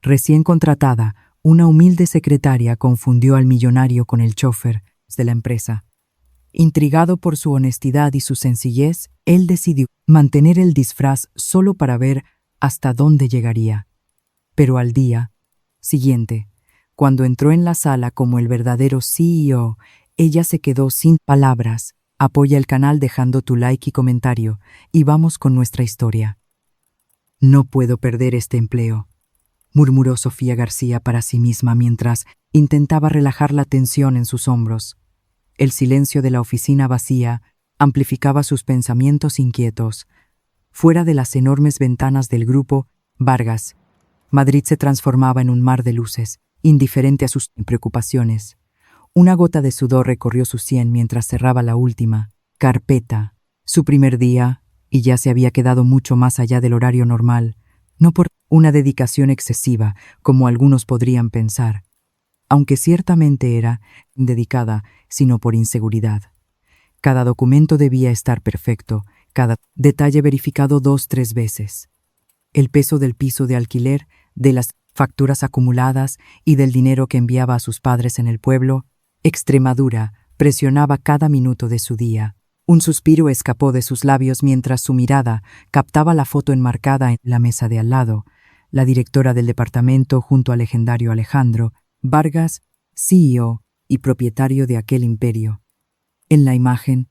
Recién contratada, una humilde secretaria confundió al millonario con el chofer de la empresa. Intrigado por su honestidad y su sencillez, él decidió mantener el disfraz solo para ver hasta dónde llegaría. Pero al día siguiente, cuando entró en la sala como el verdadero CEO, ella se quedó sin palabras. Apoya el canal dejando tu like y comentario, y vamos con nuestra historia. No puedo perder este empleo, murmuró Sofía García para sí misma mientras intentaba relajar la tensión en sus hombros. El silencio de la oficina vacía amplificaba sus pensamientos inquietos. Fuera de las enormes ventanas del grupo Vargas, Madrid se transformaba en un mar de luces, indiferente a sus preocupaciones. Una gota de sudor recorrió su sien mientras cerraba la última carpeta. Su primer día, y ya se había quedado mucho más allá del horario normal, no por una dedicación excesiva, como algunos podrían pensar, aunque ciertamente era dedicada, sino por inseguridad. Cada documento debía estar perfecto, cada detalle verificado 2-3 veces. El peso del piso de alquiler, de las facturas acumuladas y del dinero que enviaba a sus padres en el pueblo, Extremadura, presionaba cada minuto de su día. Un suspiro escapó de sus labios mientras su mirada captaba la foto enmarcada en la mesa de al lado, la directora del departamento junto al legendario Alejandro Vargas, CEO y propietario de aquel imperio. En la imagen,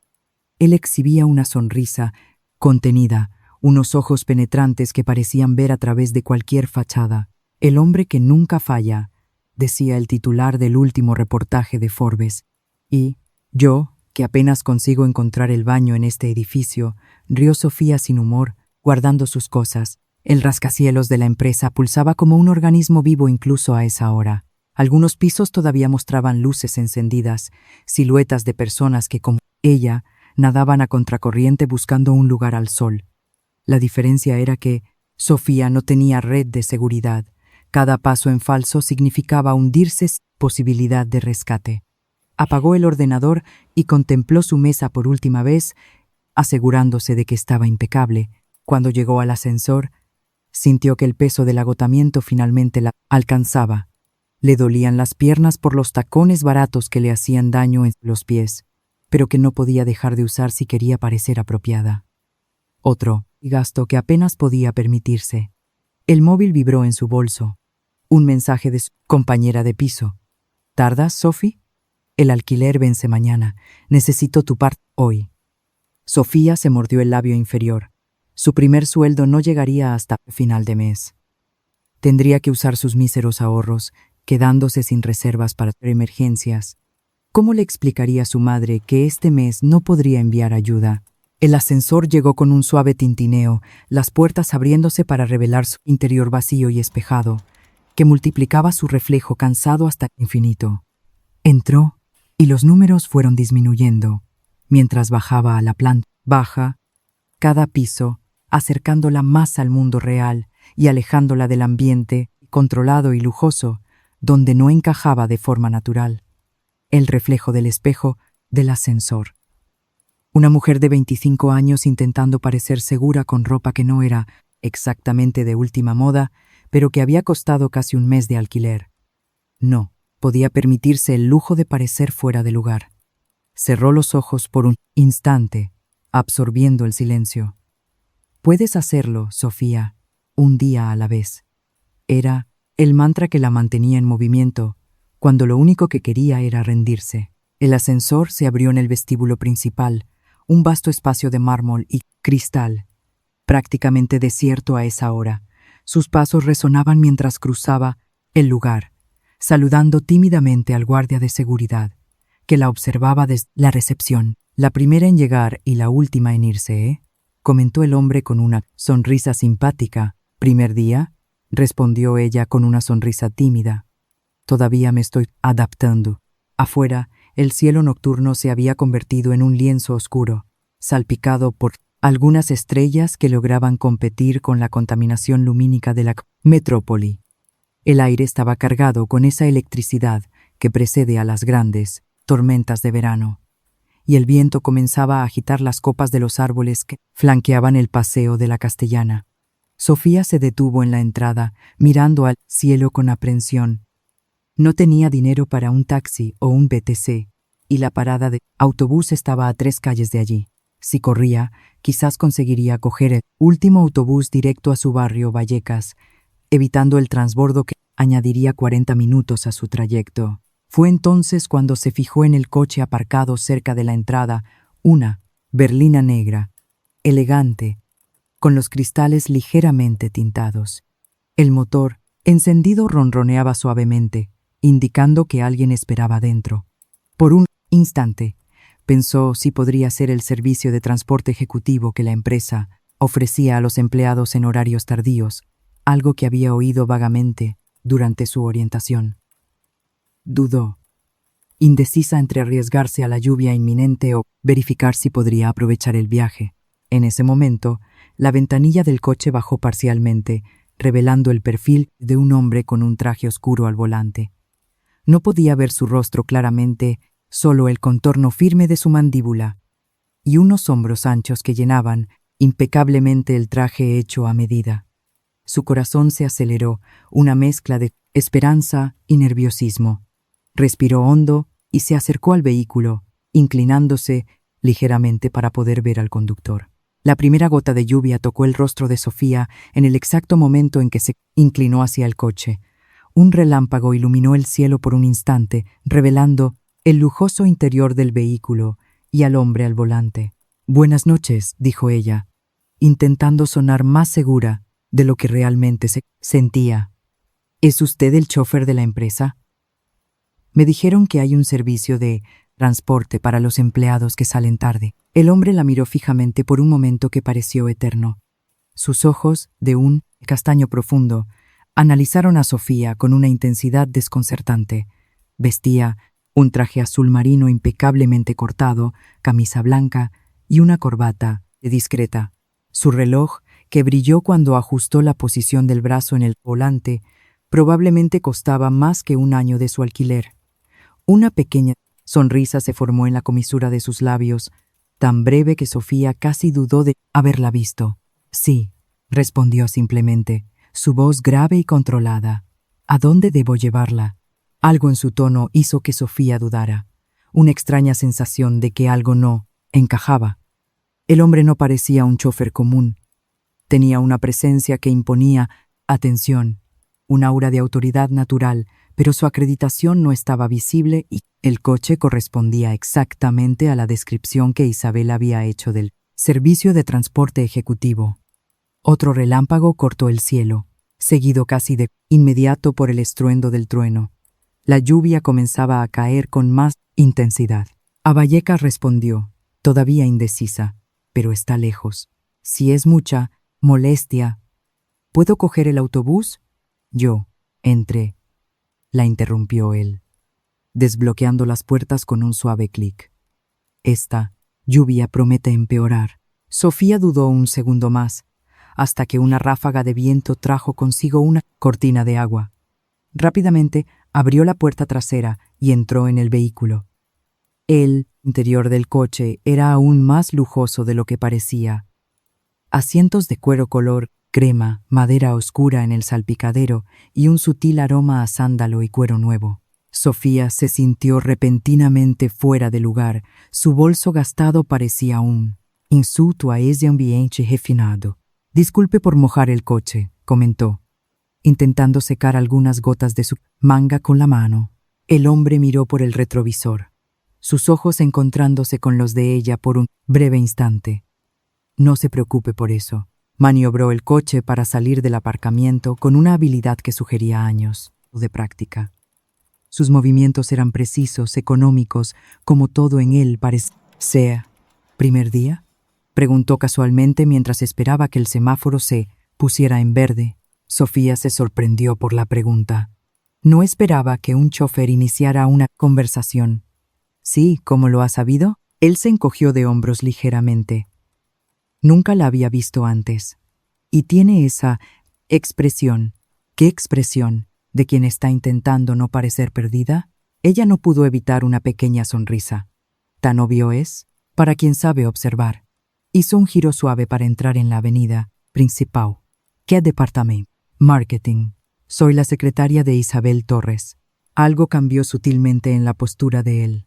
él exhibía una sonrisa contenida, unos ojos penetrantes que parecían ver a través de cualquier fachada. El hombre que nunca falla, decía el titular del último reportaje de Forbes. Y yo, que apenas consigo encontrar el baño en este edificio, rió Sofía sin humor, guardando sus cosas. El rascacielos de la empresa pulsaba como un organismo vivo incluso a esa hora. Algunos pisos todavía mostraban luces encendidas, siluetas de personas que, como ella, nadaban a contracorriente buscando un lugar al sol. La diferencia era que Sofía no tenía red de seguridad. Cada paso en falso significaba hundirse sin posibilidad de rescate. Apagó el ordenador y contempló su mesa por última vez, asegurándose de que estaba impecable. Cuando llegó al ascensor, sintió que el peso del agotamiento finalmente la alcanzaba. Le dolían las piernas por los tacones baratos que le hacían daño en los pies, pero que no podía dejar de usar si quería parecer apropiada. Otro gasto que apenas podía permitirse. El móvil vibró en su bolso. Un mensaje de su compañera de piso. ¿Tardas, Sophie? El alquiler vence mañana. Necesito tu parte hoy. Sofía se mordió el labio inferior. Su primer sueldo no llegaría hasta final de mes. Tendría que usar sus míseros ahorros, quedándose sin reservas para emergencias. ¿Cómo le explicaría a su madre que este mes no podría enviar ayuda? El ascensor llegó con un suave tintineo, las puertas abriéndose para revelar su interior vacío y espejado, que multiplicaba su reflejo cansado hasta el infinito. Entró, y los números fueron disminuyendo, mientras bajaba a la planta baja, cada piso, acercándola más al mundo real y alejándola del ambiente controlado y lujoso, donde no encajaba de forma natural. El reflejo del espejo del ascensor. Una mujer de 25 años intentando parecer segura con ropa que no era exactamente de última moda, pero que había costado casi un mes de alquiler. No podía permitirse el lujo de parecer fuera de lugar. Cerró los ojos por un instante, absorbiendo el silencio. Puedes hacerlo, Sofía, un día a la vez. Era el mantra que la mantenía en movimiento, cuando lo único que quería era rendirse. El ascensor se abrió en el vestíbulo principal, un vasto espacio de mármol y cristal, prácticamente desierto a esa hora. Sus pasos resonaban mientras cruzaba el lugar, saludando tímidamente al guardia de seguridad, que la observaba desde la recepción. La primera en llegar y la última en irse, ¿eh?, comentó el hombre con una sonrisa simpática. ¿Primer día?, respondió ella con una sonrisa tímida. Todavía me estoy adaptando. Afuera, el cielo nocturno se había convertido en un lienzo oscuro, salpicado por algunas estrellas que lograban competir con la contaminación lumínica de la metrópoli. El aire estaba cargado con esa electricidad que precede a las grandes tormentas de verano, y el viento comenzaba a agitar las copas de los árboles que flanqueaban el paseo de la Castellana. Sofía se detuvo en la entrada, mirando al cielo con aprensión. No tenía dinero para un taxi o un BTC, y la parada de autobús estaba a 3 calles de allí. Si corría, quizás conseguiría coger el último autobús directo a su barrio Vallecas, evitando el transbordo que añadiría 40 minutos a su trayecto. Fue entonces cuando se fijó en el coche aparcado cerca de la entrada, una berlina negra, elegante, con los cristales ligeramente tintados. El motor, encendido, ronroneaba suavemente, indicando que alguien esperaba dentro. Por un instante, pensó si podría ser el servicio de transporte ejecutivo que la empresa ofrecía a los empleados en horarios tardíos, algo que había oído vagamente durante su orientación. Dudó, indecisa entre arriesgarse a la lluvia inminente o verificar si podría aprovechar el viaje. En ese momento, la ventanilla del coche bajó parcialmente, revelando el perfil de un hombre con un traje oscuro al volante. No podía ver su rostro claramente, solo el contorno firme de su mandíbula y unos hombros anchos que llenaban impecablemente el traje hecho a medida. Su corazón se aceleró, una mezcla de esperanza y nerviosismo. Respiró hondo y se acercó al vehículo, inclinándose ligeramente para poder ver al conductor. La primera gota de lluvia tocó el rostro de Sofía en el exacto momento en que se inclinó hacia el coche. Un relámpago iluminó el cielo por un instante, revelando el lujoso interior del vehículo y al hombre al volante. «Buenas noches», dijo ella, intentando sonar más segura de lo que realmente se sentía. «¿Es usted el chofer de la empresa?» «Me dijeron que hay un servicio de transporte para los empleados que salen tarde». El hombre la miró fijamente por un momento que pareció eterno. Sus ojos, de un castaño profundo, analizaron a Sofía con una intensidad desconcertante. Vestía un traje azul marino impecablemente cortado, camisa blanca y una corbata discreta. Su reloj, que brilló cuando ajustó la posición del brazo en el volante, probablemente costaba más que un año de su alquiler. Una pequeña sonrisa se formó en la comisura de sus labios, tan breve que Sofía casi dudó de haberla visto. «Sí», respondió simplemente, su voz grave y controlada. «¿A dónde debo llevarla?» Algo en su tono hizo que Sofía dudara, una extraña sensación de que algo no encajaba. El hombre no parecía un chofer común. Tenía una presencia que imponía atención, un aura de autoridad natural, pero su acreditación no estaba visible y el coche correspondía exactamente a la descripción que Isabel había hecho del servicio de transporte ejecutivo. Otro relámpago cortó el cielo, seguido casi de inmediato por el estruendo del trueno. La lluvia comenzaba a caer con más intensidad. A Vallecas respondió, todavía indecisa, «Pero está lejos. Si es mucha molestia, ¿puedo coger el autobús?» «Yo entré», la interrumpió él, desbloqueando las puertas con un suave clic. «Esta lluvia promete empeorar». Sofía dudó un segundo más, hasta que una ráfaga de viento trajo consigo una cortina de agua. Rápidamente abrió la puerta trasera y entró en el vehículo. El interior del coche era aún más lujoso de lo que parecía. Asientos de cuero color crema, madera oscura en el salpicadero y un sutil aroma a sándalo y cuero nuevo. Sofía se sintió repentinamente fuera de lugar. Su bolso gastado parecía un insulto a ese ambiente refinado. «Disculpe por mojar el coche», comentó, intentando secar algunas gotas de su manga con la mano. El hombre miró por el retrovisor, sus ojos encontrándose con los de ella por un breve instante. «No se preocupe por eso». Maniobró el coche para salir del aparcamiento con una habilidad que sugería años de práctica. Sus movimientos eran precisos, económicos, como todo en él parecía. «¿Primer día?», preguntó casualmente mientras esperaba que el semáforo se pusiera en verde. Sofía se sorprendió por la pregunta. No esperaba que un chofer iniciara una conversación. «Sí, ¿cómo lo ha sabido?». Él se encogió de hombros ligeramente. Nunca la había visto antes. Y tiene esa expresión. ¿Qué expresión? ¿De quien está intentando no parecer perdida? Ella no pudo evitar una pequeña sonrisa. Tan obvio es, para quien sabe observar. Hizo un giro suave para entrar en la avenida principal. ¿Qué departamento? Marketing. Soy la secretaria de Isabel Torres. Algo cambió sutilmente en la postura de él.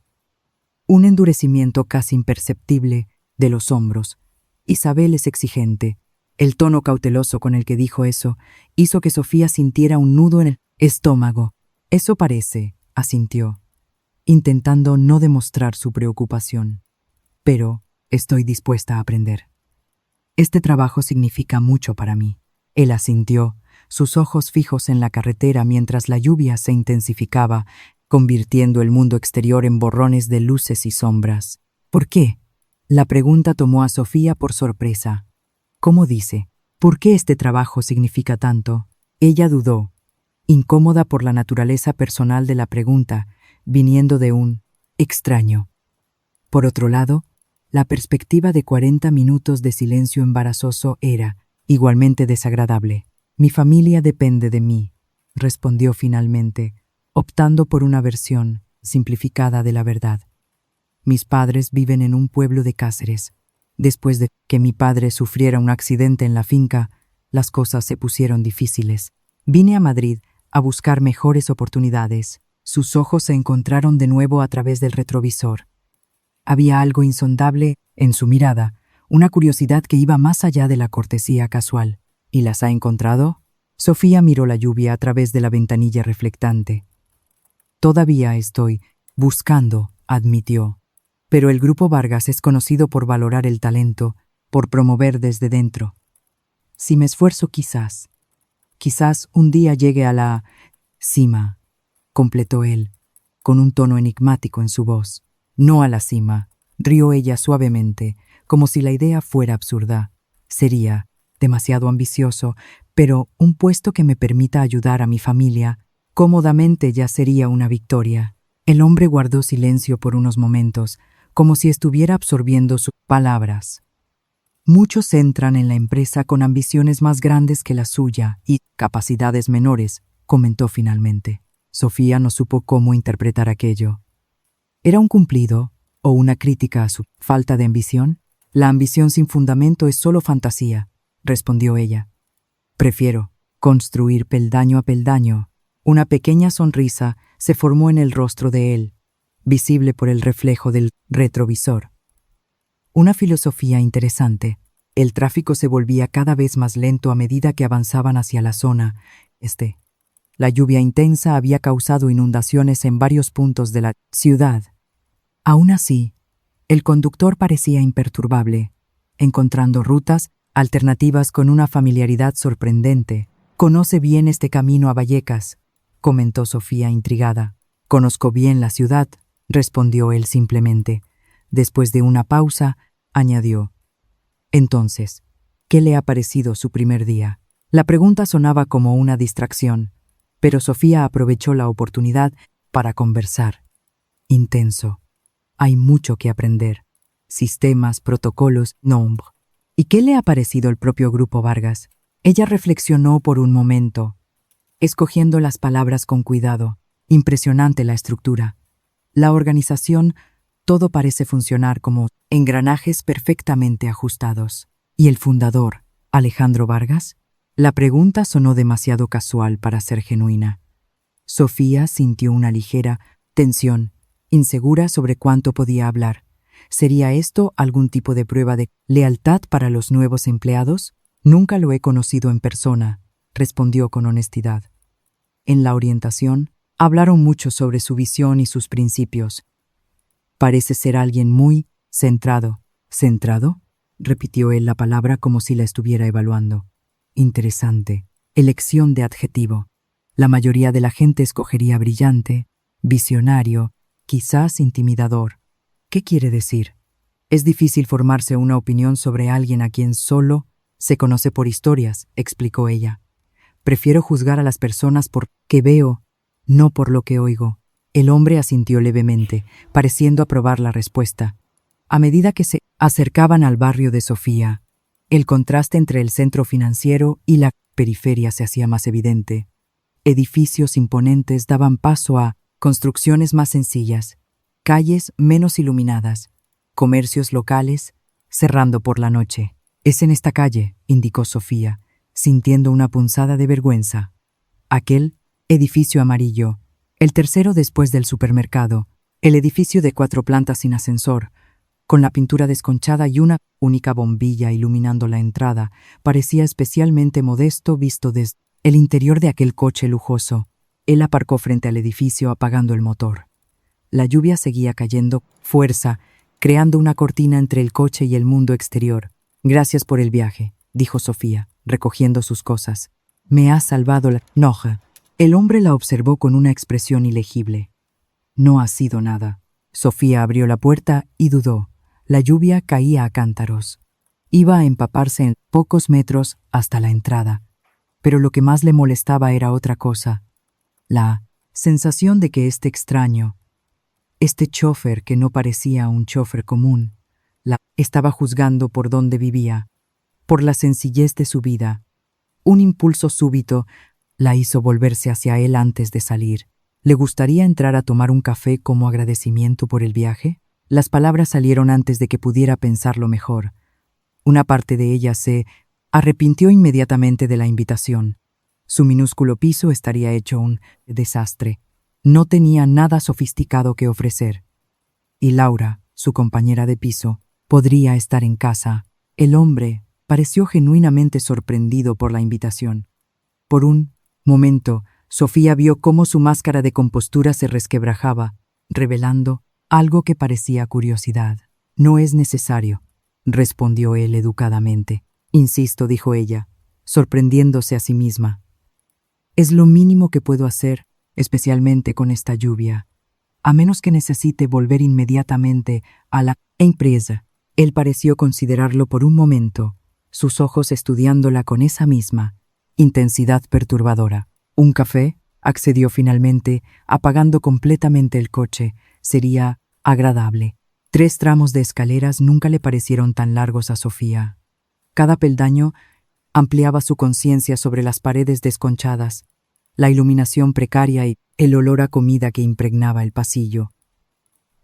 Un endurecimiento casi imperceptible de los hombros. Isabel es exigente. El tono cauteloso con el que dijo eso hizo que Sofía sintiera un nudo en el estómago. Eso parece, asintió, intentando no demostrar su preocupación. Pero estoy dispuesta a aprender. Este trabajo significa mucho para mí. Él asintió, sus ojos fijos en la carretera mientras la lluvia se intensificaba, convirtiendo el mundo exterior en borrones de luces y sombras. ¿Por qué? La pregunta tomó a Sofía por sorpresa. ¿Cómo dice? ¿Por qué este trabajo significa tanto? Ella dudó, incómoda por la naturaleza personal de la pregunta, viniendo de un extraño. Por otro lado, la perspectiva de 40 minutos de silencio embarazoso era igualmente desagradable. Mi familia depende de mí, respondió finalmente, optando por una versión simplificada de la verdad. Mis padres viven en un pueblo de Cáceres. Después de que mi padre sufriera un accidente en la finca, las cosas se pusieron difíciles. Vine a Madrid a buscar mejores oportunidades. Sus ojos se encontraron de nuevo a través del retrovisor. Había algo insondable en su mirada, una curiosidad que iba más allá de la cortesía casual. ¿Y las ha encontrado? Sofía miró la lluvia a través de la ventanilla reflectante. Todavía estoy buscando, admitió. Pero el Grupo Vargas es conocido por valorar el talento, por promover desde dentro. Si me esfuerzo quizás un día llegue a la cima, completó él, con un tono enigmático en su voz. No a la cima, rió ella suavemente, como si la idea fuera absurda. Sería demasiado ambicioso, pero un puesto que me permita ayudar a mi familia, cómodamente ya sería una victoria. El hombre guardó silencio por unos momentos, como si estuviera absorbiendo sus palabras. Muchos entran en la empresa con ambiciones más grandes que la suya y capacidades menores, comentó finalmente. Sofía no supo cómo interpretar aquello. ¿Era un cumplido o una crítica a su falta de ambición? La ambición sin fundamento es solo fantasía, respondió ella. Prefiero construir peldaño a peldaño. Una pequeña sonrisa se formó en el rostro de él, visible por el reflejo del retrovisor. Una filosofía interesante. El tráfico se volvía cada vez más lento a medida que avanzaban hacia la zona este. La lluvia intensa había causado inundaciones en varios puntos de la ciudad. Aún así, el conductor parecía imperturbable, encontrando rutas alternativas con una familiaridad sorprendente. «Conoce bien este camino a Vallecas», comentó Sofía intrigada. «Conozco bien la ciudad», respondió él simplemente. Después de una pausa, añadió: «Entonces, ¿qué le ha parecido su primer día?». La pregunta sonaba como una distracción, pero Sofía aprovechó la oportunidad para conversar. Intenso. Hay mucho que aprender. Sistemas, protocolos, nombre. ¿Y qué le ha parecido el propio Grupo Vargas? Ella reflexionó por un momento, escogiendo las palabras con cuidado. Impresionante la estructura. La organización, todo parece funcionar como engranajes perfectamente ajustados. ¿Y el fundador, Alejandro Vargas? La pregunta sonó demasiado casual para ser genuina. Sofía sintió una ligera tensión, insegura sobre cuánto podía hablar. ¿Sería esto algún tipo de prueba de lealtad para los nuevos empleados? Nunca lo he conocido en persona, respondió con honestidad. En la orientación, hablaron mucho sobre su visión y sus principios. Parece ser alguien muy centrado. ¿Centrado?, repitió él la palabra como si la estuviera evaluando. Interesante. Elección de adjetivo. La mayoría de la gente escogería brillante, visionario, quizás intimidador. ¿Qué quiere decir? Es difícil formarse una opinión sobre alguien a quien solo se conoce por historias, explicó ella. Prefiero juzgar a las personas por qué veo, no por lo que oigo. El hombre asintió levemente, pareciendo aprobar la respuesta. A medida que se acercaban al barrio de Sofía, el contraste entre el centro financiero y la periferia se hacía más evidente. Edificios imponentes daban paso a construcciones más sencillas, calles menos iluminadas, comercios locales cerrando por la noche. «Es en esta calle», indicó Sofía, sintiendo una punzada de vergüenza. Aquel edificio amarillo, el tercero después del supermercado, el edificio de 4 plantas sin ascensor, con la pintura desconchada y una única bombilla iluminando la entrada, parecía especialmente modesto visto desde el interior de aquel coche lujoso. Él aparcó frente al edificio apagando el motor. La lluvia seguía cayendo, fuerza, creando una cortina entre el coche y el mundo exterior. «Gracias por el viaje», dijo Sofía, recogiendo sus cosas. «Me has salvado la noja». El hombre la observó con una expresión ilegible. «No ha sido nada». Sofía abrió la puerta y dudó. La lluvia caía a cántaros. Iba a empaparse en pocos metros hasta la entrada. Pero lo que más le molestaba era otra cosa. La sensación de que este extraño, este chofer que no parecía un chofer común, la estaba juzgando por dónde vivía, por la sencillez de su vida. Un impulso súbito la hizo volverse hacia él antes de salir. ¿Le gustaría entrar a tomar un café como agradecimiento por el viaje? Las palabras salieron antes de que pudiera pensarlo mejor. Una parte de ella se arrepintió inmediatamente de la invitación. Su minúsculo piso estaría hecho un desastre. No tenía nada sofisticado que ofrecer. Y Laura, su compañera de piso, podría estar en casa. El hombre pareció genuinamente sorprendido por la invitación. Por un momento, Sofía vio cómo su máscara de compostura se resquebrajaba, revelando algo que parecía curiosidad. «No es necesario», respondió él educadamente. «Insisto», dijo ella, sorprendiéndose a sí misma. «Es lo mínimo que puedo hacer, especialmente con esta lluvia. A menos que necesite volver inmediatamente a la empresa». Él pareció considerarlo por un momento, sus ojos estudiándola con esa misma intensidad perturbadora. «¿Un café?», accedió finalmente, apagando completamente el coche. «Sería agradable». 3 tramos de escaleras nunca le parecieron tan largos a Sofía. Cada peldaño ampliaba su conciencia sobre las paredes desconchadas, la iluminación precaria y el olor a comida que impregnaba el pasillo.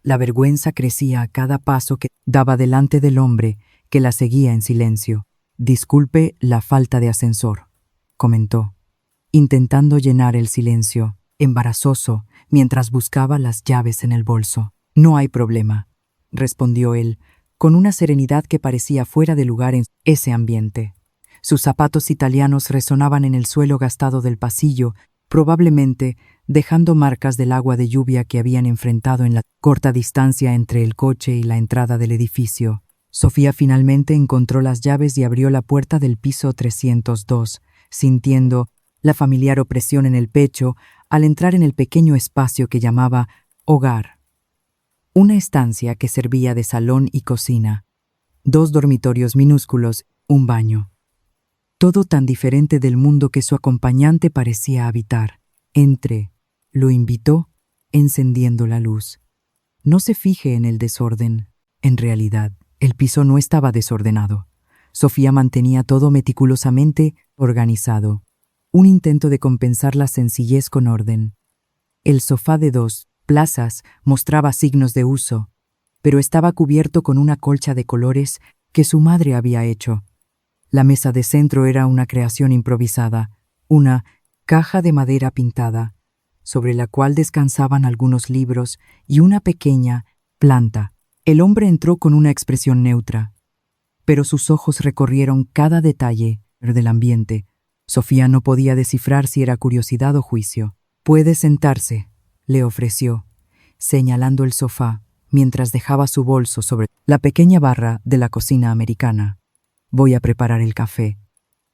La vergüenza crecía a cada paso que daba delante del hombre que la seguía en silencio. «Disculpe la falta de ascensor», comentó, intentando llenar el silencio, embarazoso, mientras buscaba las llaves en el bolso. «No hay problema», respondió él, con una serenidad que parecía fuera de lugar en ese ambiente. Sus zapatos italianos resonaban en el suelo gastado del pasillo, probablemente dejando marcas del agua de lluvia que habían enfrentado en la corta distancia entre el coche y la entrada del edificio. Sofía finalmente encontró las llaves y abrió la puerta del piso 302, sintiendo la familiar opresión en el pecho al entrar en el pequeño espacio que llamaba hogar. Una estancia que servía de salón y cocina, 2 dormitorios minúsculos, un baño. Todo tan diferente del mundo que su acompañante parecía habitar. Lo invitó, encendiendo la luz. No se fije en el desorden. En realidad, el piso no estaba desordenado. Sofía mantenía todo meticulosamente organizado. Un intento de compensar la sencillez con orden. El sofá de 2 plazas mostraba signos de uso, pero estaba cubierto con una colcha de colores que su madre había hecho. La mesa de centro era una creación improvisada, una caja de madera pintada, sobre la cual descansaban algunos libros y una pequeña planta. El hombre entró con una expresión neutra, pero sus ojos recorrieron cada detalle del ambiente. Sofía no podía descifrar si era curiosidad o juicio. «Puede sentarse», le ofreció, señalando el sofá, mientras dejaba su bolso sobre la pequeña barra de la cocina americana. «Voy a preparar el café».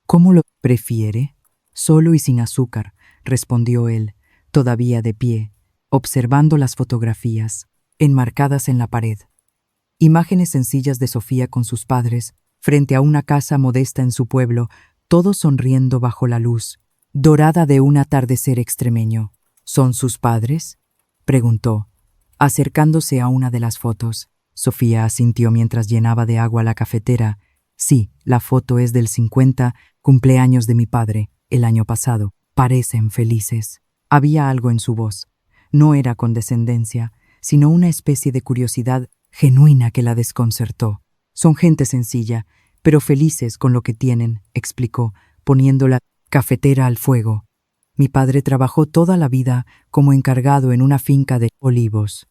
«¿Cómo lo prefiere?» «Solo y sin azúcar», respondió él, todavía de pie, observando las fotografías, enmarcadas en la pared. Imágenes sencillas de Sofía con sus padres, frente a una casa modesta en su pueblo, todos sonriendo bajo la luz dorada de un atardecer extremeño. «¿Son sus padres?», preguntó, acercándose a una de las fotos. Sofía asintió mientras llenaba de agua la cafetera. «Sí, la foto es del 50 cumpleaños de mi padre, el año pasado. Parecen felices». Había algo en su voz. No era condescendencia, sino una especie de curiosidad genuina que la desconcertó. «Son gente sencilla, pero felices con lo que tienen», explicó, poniendo la cafetera al fuego. Mi padre trabajó toda la vida como encargado en una finca de olivos.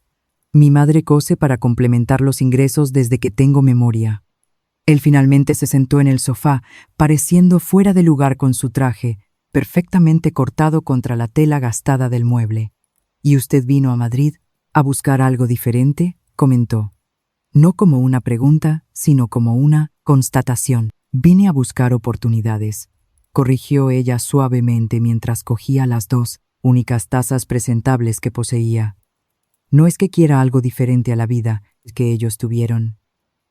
Mi madre cose para complementar los ingresos desde que tengo memoria. Él finalmente se sentó en el sofá, pareciendo fuera de lugar con su traje, perfectamente cortado contra la tela gastada del mueble. ¿Y usted vino a Madrid a buscar algo diferente?, comentó. No como una pregunta, sino como una constatación. Vine a buscar oportunidades, corrigió ella suavemente mientras cogía las 2 únicas tazas presentables que poseía. No es que quiera algo diferente a la vida que ellos tuvieron.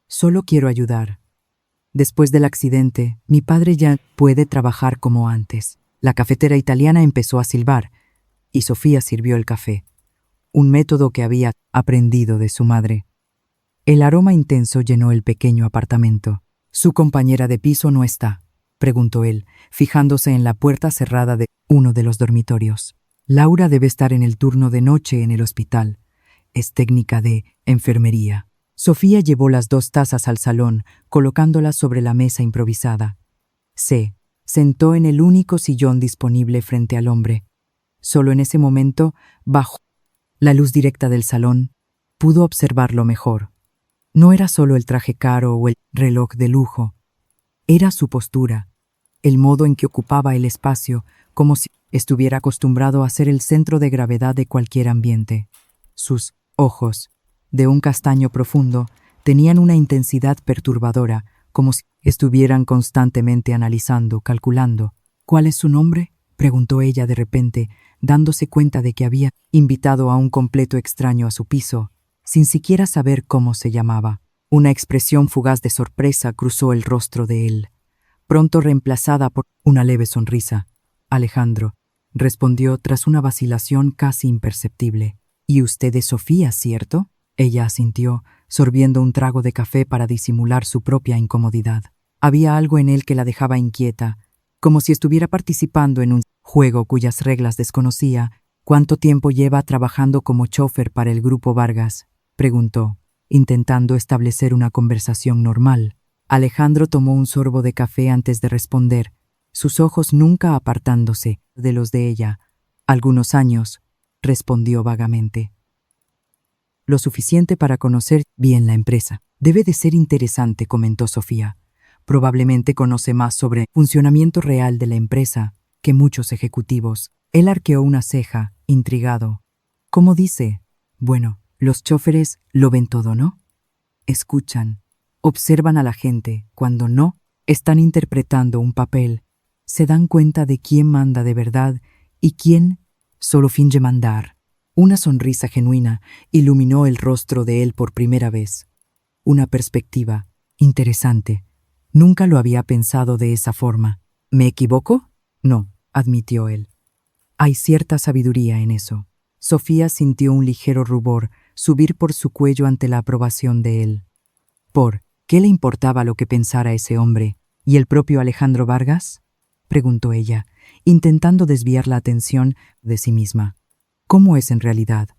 Solo quiero ayudar. Después del accidente, mi padre ya puede trabajar como antes. La cafetera italiana empezó a silbar y Sofía sirvió el café, un método que había aprendido de su madre. El aroma intenso llenó el pequeño apartamento. «¿Su compañera de piso no está?», preguntó él, fijándose en la puerta cerrada de uno de los dormitorios. «Laura debe estar en el turno de noche en el hospital. Es técnica de enfermería». Sofía llevó las 2 tazas al salón, colocándolas sobre la mesa improvisada. Se sentó en el único sillón disponible frente al hombre. Solo en ese momento, bajo la luz directa del salón, pudo observarlo mejor. No era solo el traje caro o el reloj de lujo. Era su postura, el modo en que ocupaba el espacio, como si estuviera acostumbrado a ser el centro de gravedad de cualquier ambiente. Sus ojos, de un castaño profundo, tenían una intensidad perturbadora, como si estuvieran constantemente analizando, calculando. «¿Cuál es su nombre?», preguntó ella de repente, dándose cuenta de que había invitado a un completo extraño a su piso, sin siquiera saber cómo se llamaba. Una expresión fugaz de sorpresa cruzó el rostro de él, pronto reemplazada por una leve sonrisa. «Alejandro», respondió tras una vacilación casi imperceptible. «¿Y usted es Sofía, cierto?». Ella asintió, sorbiendo un trago de café para disimular su propia incomodidad. Había algo en él que la dejaba inquieta, como si estuviera participando en un juego cuyas reglas desconocía. «¿Cuánto tiempo lleva trabajando como chofer para el Grupo Vargas?», preguntó, intentando establecer una conversación normal. Alejandro tomó un sorbo de café antes de responder, sus ojos nunca apartándose de los de ella. «Algunos años», respondió vagamente. «Lo suficiente para conocer bien la empresa». «Debe de ser interesante», comentó Sofía. «Probablemente conoce más sobre el funcionamiento real de la empresa que muchos ejecutivos». Él arqueó una ceja, intrigado. «¿Cómo dice? Bueno, los choferes lo ven todo, ¿no? Escuchan, observan a la gente cuando no están interpretando un papel. Se dan cuenta de quién manda de verdad y quién solo finge mandar». Una sonrisa genuina iluminó el rostro de él por primera vez. Una perspectiva interesante. Nunca lo había pensado de esa forma. «¿Me equivoco?». «No», admitió él. «Hay cierta sabiduría en eso». Sofía sintió un ligero rubor subir por su cuello ante la aprobación de él. ¿Por qué le importaba lo que pensara ese hombre? ¿Y el propio Alejandro Vargas?, preguntó ella, intentando desviar la atención de sí misma. ¿Cómo es en realidad?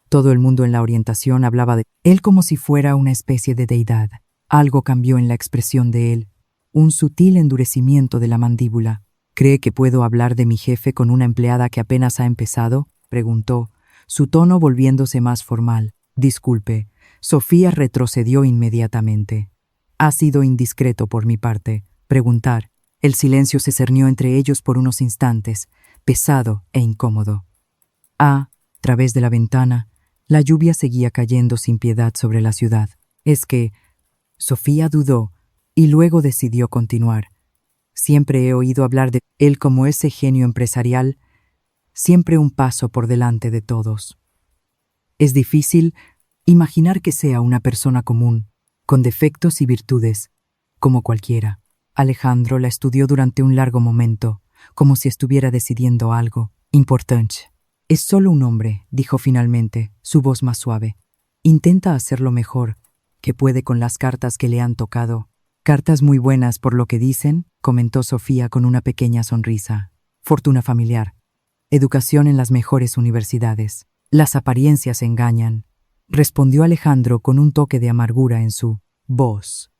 Todo el mundo en la orientación hablaba de él como si fuera una especie de deidad. Algo cambió en la expresión de él, un sutil endurecimiento de la mandíbula. «¿Cree que puedo hablar de mi jefe con una empleada que apenas ha empezado?», preguntó, su tono volviéndose más formal. «Disculpe». Sofía retrocedió inmediatamente. «Ha sido indiscreto por mi parte preguntar». El silencio se cernió entre ellos por unos instantes, pesado e incómodo. A través de la ventana, la lluvia seguía cayendo sin piedad sobre la ciudad. «Es que…». Sofía dudó y luego decidió continuar. «Siempre he oído hablar de él como ese genio empresarial, siempre un paso por delante de todos. Es difícil imaginar que sea una persona común, con defectos y virtudes, como cualquiera». Alejandro la estudió durante un largo momento, como si estuviera decidiendo algo importante. «Es solo un hombre», dijo finalmente, su voz más suave. «Intenta hacer lo mejor que puede con las cartas que le han tocado». «Cartas muy buenas por lo que dicen», comentó Sofía con una pequeña sonrisa. «Fortuna familiar. Educación en las mejores universidades. Las apariencias engañan», respondió Alejandro con un toque de amargura en su voz.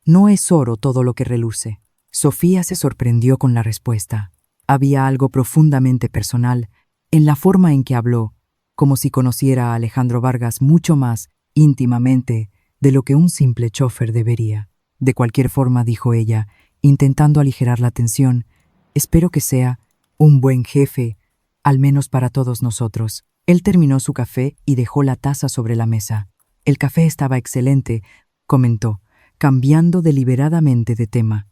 «No es oro todo lo que reluce». Sofía se sorprendió con la respuesta. Había algo profundamente personal en la forma en que habló, como si conociera a Alejandro Vargas mucho más íntimamente de lo que un simple chofer debería. De cualquier forma, dijo ella, intentando aligerar la tensión, espero que sea un buen jefe, al menos para todos nosotros. Él terminó su café y dejó la taza sobre la mesa. El café estaba excelente, comentó, cambiando deliberadamente de tema.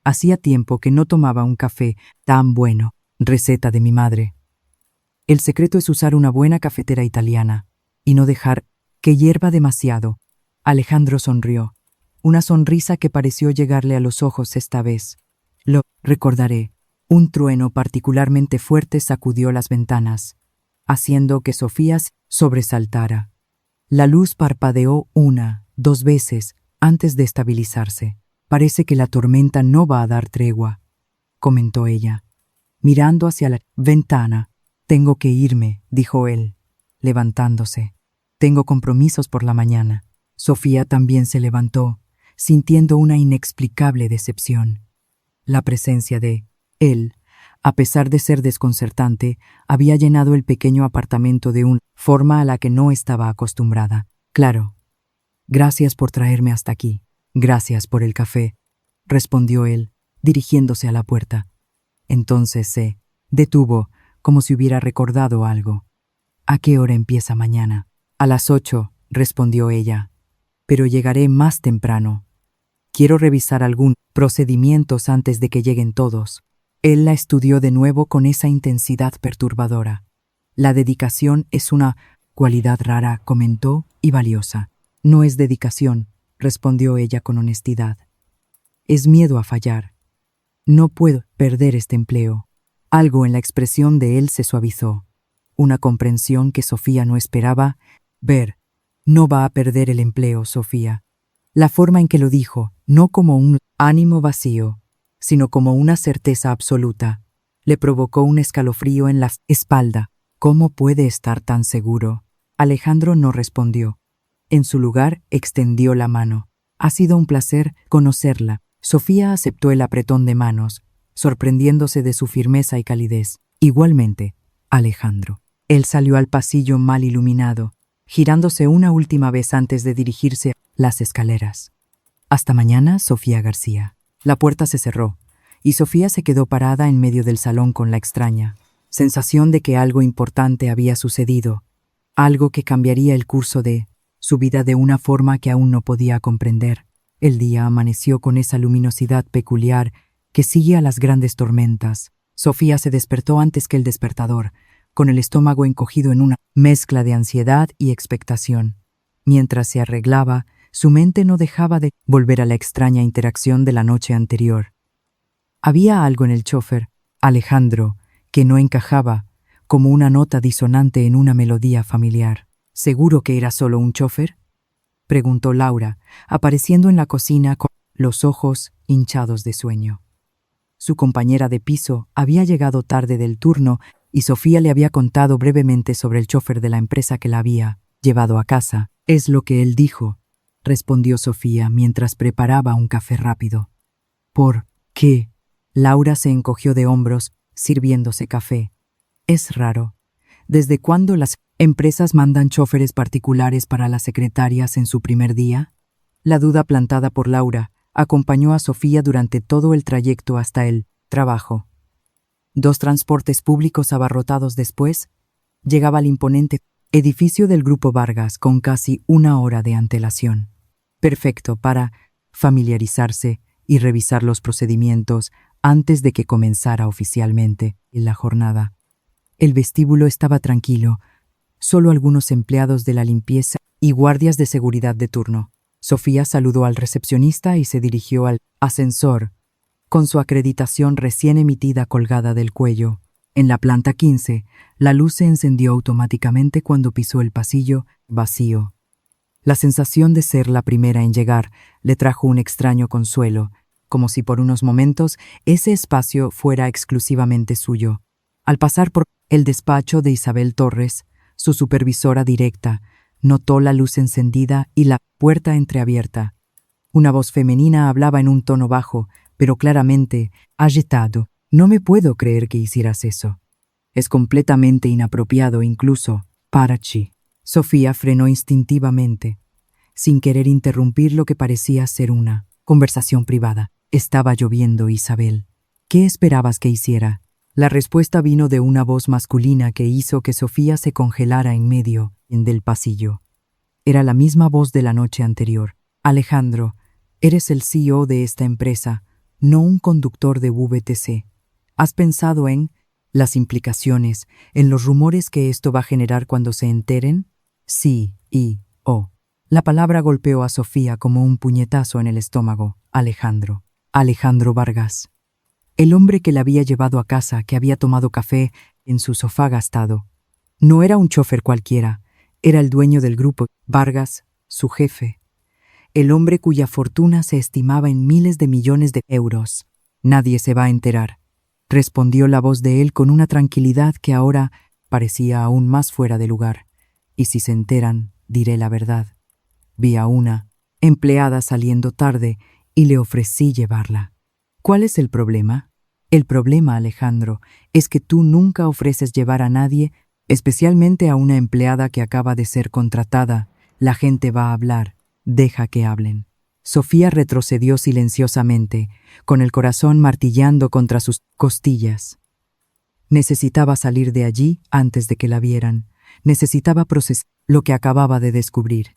Hacía tiempo que no tomaba un café tan bueno. Receta de mi madre. El secreto es usar una buena cafetera italiana y no dejar que hierva demasiado. Alejandro sonrió, una sonrisa que pareció llegarle a los ojos esta vez. Lo recordaré. Un trueno particularmente fuerte sacudió las ventanas, haciendo que Sofía se sobresaltara. La luz parpadeó 1, 2 veces antes de estabilizarse. Parece que la tormenta no va a dar tregua, comentó ella, mirando hacia la ventana. Tengo que irme, dijo él, levantándose. Tengo compromisos por la mañana. Sofía también se levantó, sintiendo una inexplicable decepción. La presencia de él, a pesar de ser desconcertante, había llenado el pequeño apartamento de una forma a la que no estaba acostumbrada. Claro. Gracias por traerme hasta aquí. Gracias por el café, respondió él, dirigiéndose a la puerta. Entonces se detuvo, como si hubiera recordado algo. ¿A qué hora empieza mañana? A las 8, respondió ella. Pero llegaré más temprano. Quiero revisar algunos procedimientos antes de que lleguen todos. Él la estudió de nuevo con esa intensidad perturbadora. La dedicación es una cualidad rara, comentó, y valiosa. No es dedicación, respondió ella con honestidad. Es miedo a fallar. No puedo perder este empleo. Algo en la expresión de él se suavizó. Una comprensión que Sofía no esperaba ver. No va a perder el empleo, Sofía. La forma en que lo dijo, no como un ánimo vacío, sino como una certeza absoluta, le provocó un escalofrío en la espalda. ¿Cómo puede estar tan seguro? Alejandro no respondió. En su lugar, extendió la mano. Ha sido un placer conocerla. Sofía aceptó el apretón de manos, sorprendiéndose de su firmeza y calidez. Igualmente, Alejandro. Él salió al pasillo mal iluminado, girándose una última vez antes de dirigirse a las escaleras. Hasta mañana, Sofía García. La puerta se cerró, y Sofía se quedó parada en medio del salón con la extraña sensación de que algo importante había sucedido, algo que cambiaría el curso de su vida de una forma que aún no podía comprender. El día amaneció con esa luminosidad peculiar que sigue a las grandes tormentas. Sofía se despertó antes que el despertador, con el estómago encogido en una mezcla de ansiedad y expectación. Mientras se arreglaba, su mente no dejaba de volver a la extraña interacción de la noche anterior. Había algo en el chofer, Alejandro, que no encajaba, como una nota disonante en una melodía familiar. ¿Seguro que era solo un chofer?, preguntó Laura, apareciendo en la cocina con los ojos hinchados de sueño. Su compañera de piso había llegado tarde del turno y Sofía le había contado brevemente sobre el chofer de la empresa que la había llevado a casa. «Es lo que él dijo», respondió Sofía mientras preparaba un café rápido. «¿Por qué?». Laura se encogió de hombros, sirviéndose café. «Es raro. ¿Desde cuándo las empresas mandan choferes particulares para las secretarias en su primer día?». La duda plantada por Laura acompañó a Sofía durante todo el trayecto hasta el trabajo. 2 transportes públicos abarrotados después, llegaba al imponente edificio del Grupo Vargas con casi 1 hora de antelación. Perfecto para familiarizarse y revisar los procedimientos antes de que comenzara oficialmente la jornada. El vestíbulo estaba tranquilo, solo algunos empleados de la limpieza y guardias de seguridad de turno. Sofía saludó al recepcionista y se dirigió al ascensor, con su acreditación recién emitida colgada del cuello. En la planta 15, la luz se encendió automáticamente cuando pisó el pasillo vacío. La sensación de ser la primera en llegar le trajo un extraño consuelo, como si por unos momentos ese espacio fuera exclusivamente suyo. Al pasar por el despacho de Isabel Torres, su supervisora directa, notó la luz encendida y la puerta entreabierta. Una voz femenina hablaba en un tono bajo, pero claramente agitado. No me puedo creer que hicieras eso. Es completamente inapropiado incluso para ti. Sofía frenó instintivamente, sin querer interrumpir lo que parecía ser una conversación privada. Estaba lloviendo, Isabel. ¿Qué esperabas que hiciera? La respuesta vino de una voz masculina que hizo que Sofía se congelara en medio del pasillo. Era la misma voz de la noche anterior. Alejandro, eres el CEO de esta empresa, no un conductor de VTC. ¿Has pensado en las implicaciones, en los rumores que esto va a generar cuando se enteren? Sí, y, oh. La palabra golpeó a Sofía como un puñetazo en el estómago. Alejandro. Alejandro Vargas. El hombre que la había llevado a casa, que había tomado café en su sofá gastado. No era un chofer cualquiera, era el dueño del grupo, Vargas, su jefe. El hombre cuya fortuna se estimaba en miles de millones de euros. Nadie se va a enterar, respondió la voz de él con una tranquilidad que ahora parecía aún más fuera de lugar. Y si se enteran, diré la verdad. Vi a una empleada saliendo tarde y le ofrecí llevarla. ¿Cuál es el problema? El problema, Alejandro, es que tú nunca ofreces llevar a nadie, especialmente a una empleada que acaba de ser contratada. La gente va a hablar. Deja que hablen. Sofía retrocedió silenciosamente, con el corazón martillando contra sus costillas. Necesitaba salir de allí antes de que la vieran. Necesitaba procesar lo que acababa de descubrir.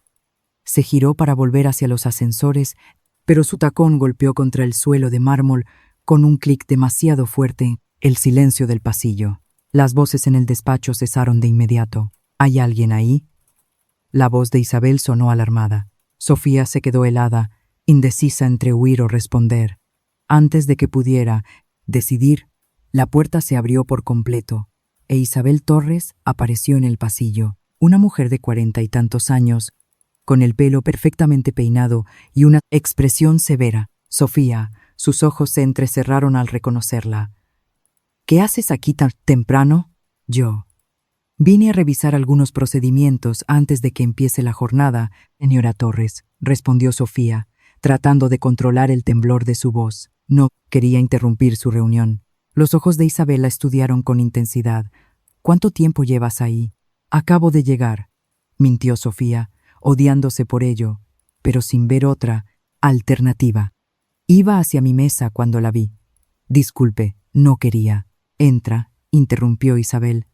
Se giró para volver hacia los ascensores, pero su tacón golpeó contra el suelo de mármol con un clic demasiado fuerte. El silencio del pasillo. Las voces en el despacho cesaron de inmediato. ¿Hay alguien ahí? La voz de Isabel sonó alarmada. Sofía se quedó helada, indecisa entre huir o responder. Antes de que pudiera decidir, la puerta se abrió por completo, e Isabel Torres apareció en el pasillo, una mujer de 40 y tantos años, con el pelo perfectamente peinado y una expresión severa. Sofía, sus ojos se entrecerraron al reconocerla. ¿Qué haces aquí tan temprano? Yo. Vine a revisar algunos procedimientos antes de que empiece la jornada, señora Torres, respondió Sofía, tratando de controlar el temblor de su voz. No quería interrumpir su reunión. Los ojos de Isabel la estudiaron con intensidad. ¿Cuánto tiempo llevas ahí? Acabo de llegar, mintió Sofía, odiándose por ello, pero sin ver otra alternativa. Iba hacia mi mesa cuando la vi. Disculpe, no quería. Entra, interrumpió Isabel,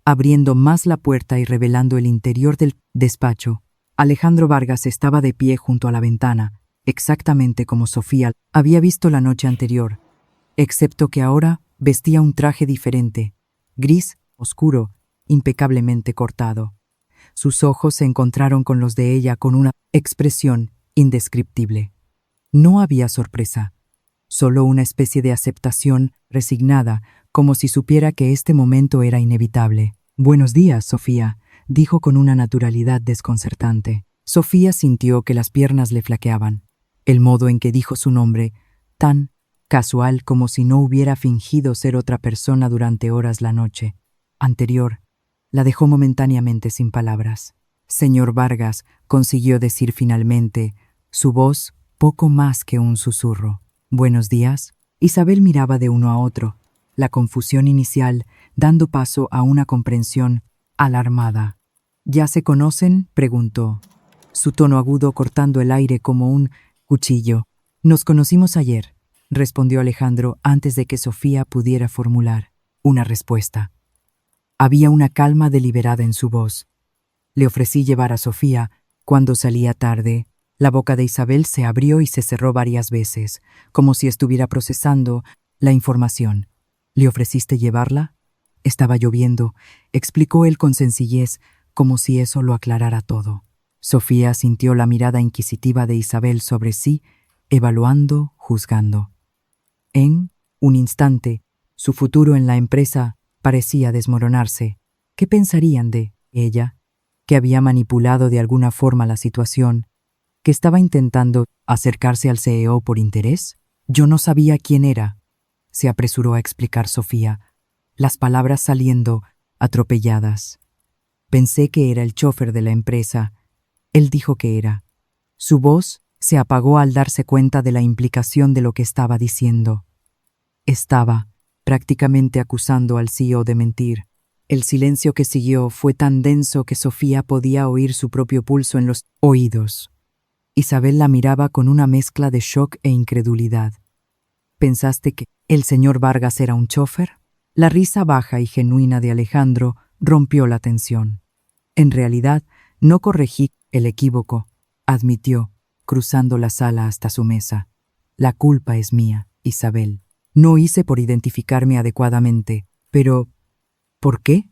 abriendo más la puerta y revelando el interior del despacho. Alejandro Vargas estaba de pie junto a la ventana, exactamente como Sofía había visto la noche anterior, excepto que ahora vestía un traje diferente, gris, oscuro, impecablemente cortado. Sus ojos se encontraron con los de ella con una expresión indescriptible. No había sorpresa, solo una especie de aceptación resignada, como si supiera que este momento era inevitable. «Buenos días, Sofía», dijo con una naturalidad desconcertante. Sofía sintió que las piernas le flaqueaban. El modo en que dijo su nombre, tan casual como si no hubiera fingido ser otra persona durante horas la noche anterior, la dejó momentáneamente sin palabras. «Señor Vargas», consiguió decir finalmente, su voz poco más que un susurro. «Buenos días». Isabel miraba de uno a otro, la confusión inicial dando paso a una comprensión alarmada. «¿Ya se conocen?», preguntó, su tono agudo cortando el aire como un cuchillo. «Nos conocimos ayer», respondió Alejandro antes de que Sofía pudiera formular una respuesta. Había una calma deliberada en su voz. Le ofrecí llevar a Sofía cuando salía tarde. La boca de Isabel se abrió y se cerró varias veces, como si estuviera procesando la información. «¿Le ofreciste llevarla?» «Estaba lloviendo», explicó él con sencillez, como si eso lo aclarara todo. Sofía sintió la mirada inquisitiva de Isabel sobre sí, evaluando, juzgando. En un instante, su futuro en la empresa parecía desmoronarse. ¿Qué pensarían de ella? ¿Que había manipulado de alguna forma la situación? ¿Que estaba intentando acercarse al CEO por interés? «Yo no sabía quién era», se apresuró a explicar Sofía, las palabras saliendo atropelladas. «Pensé que era el chofer de la empresa. Él dijo que era». Su voz Se apagó al darse cuenta de la implicación de lo que estaba diciendo. Estaba prácticamente acusando al CEO de mentir. El silencio que siguió fue tan denso que Sofía podía oír su propio pulso en los oídos. Isabel la miraba con una mezcla de shock e incredulidad. ¿Pensaste que el señor Vargas era un chofer? La risa baja y genuina de Alejandro rompió la tensión. En realidad, no corregí el equívoco, admitió, cruzando la sala hasta su mesa. La culpa es mía, Isabel. No hice por identificarme adecuadamente, pero ¿por qué?,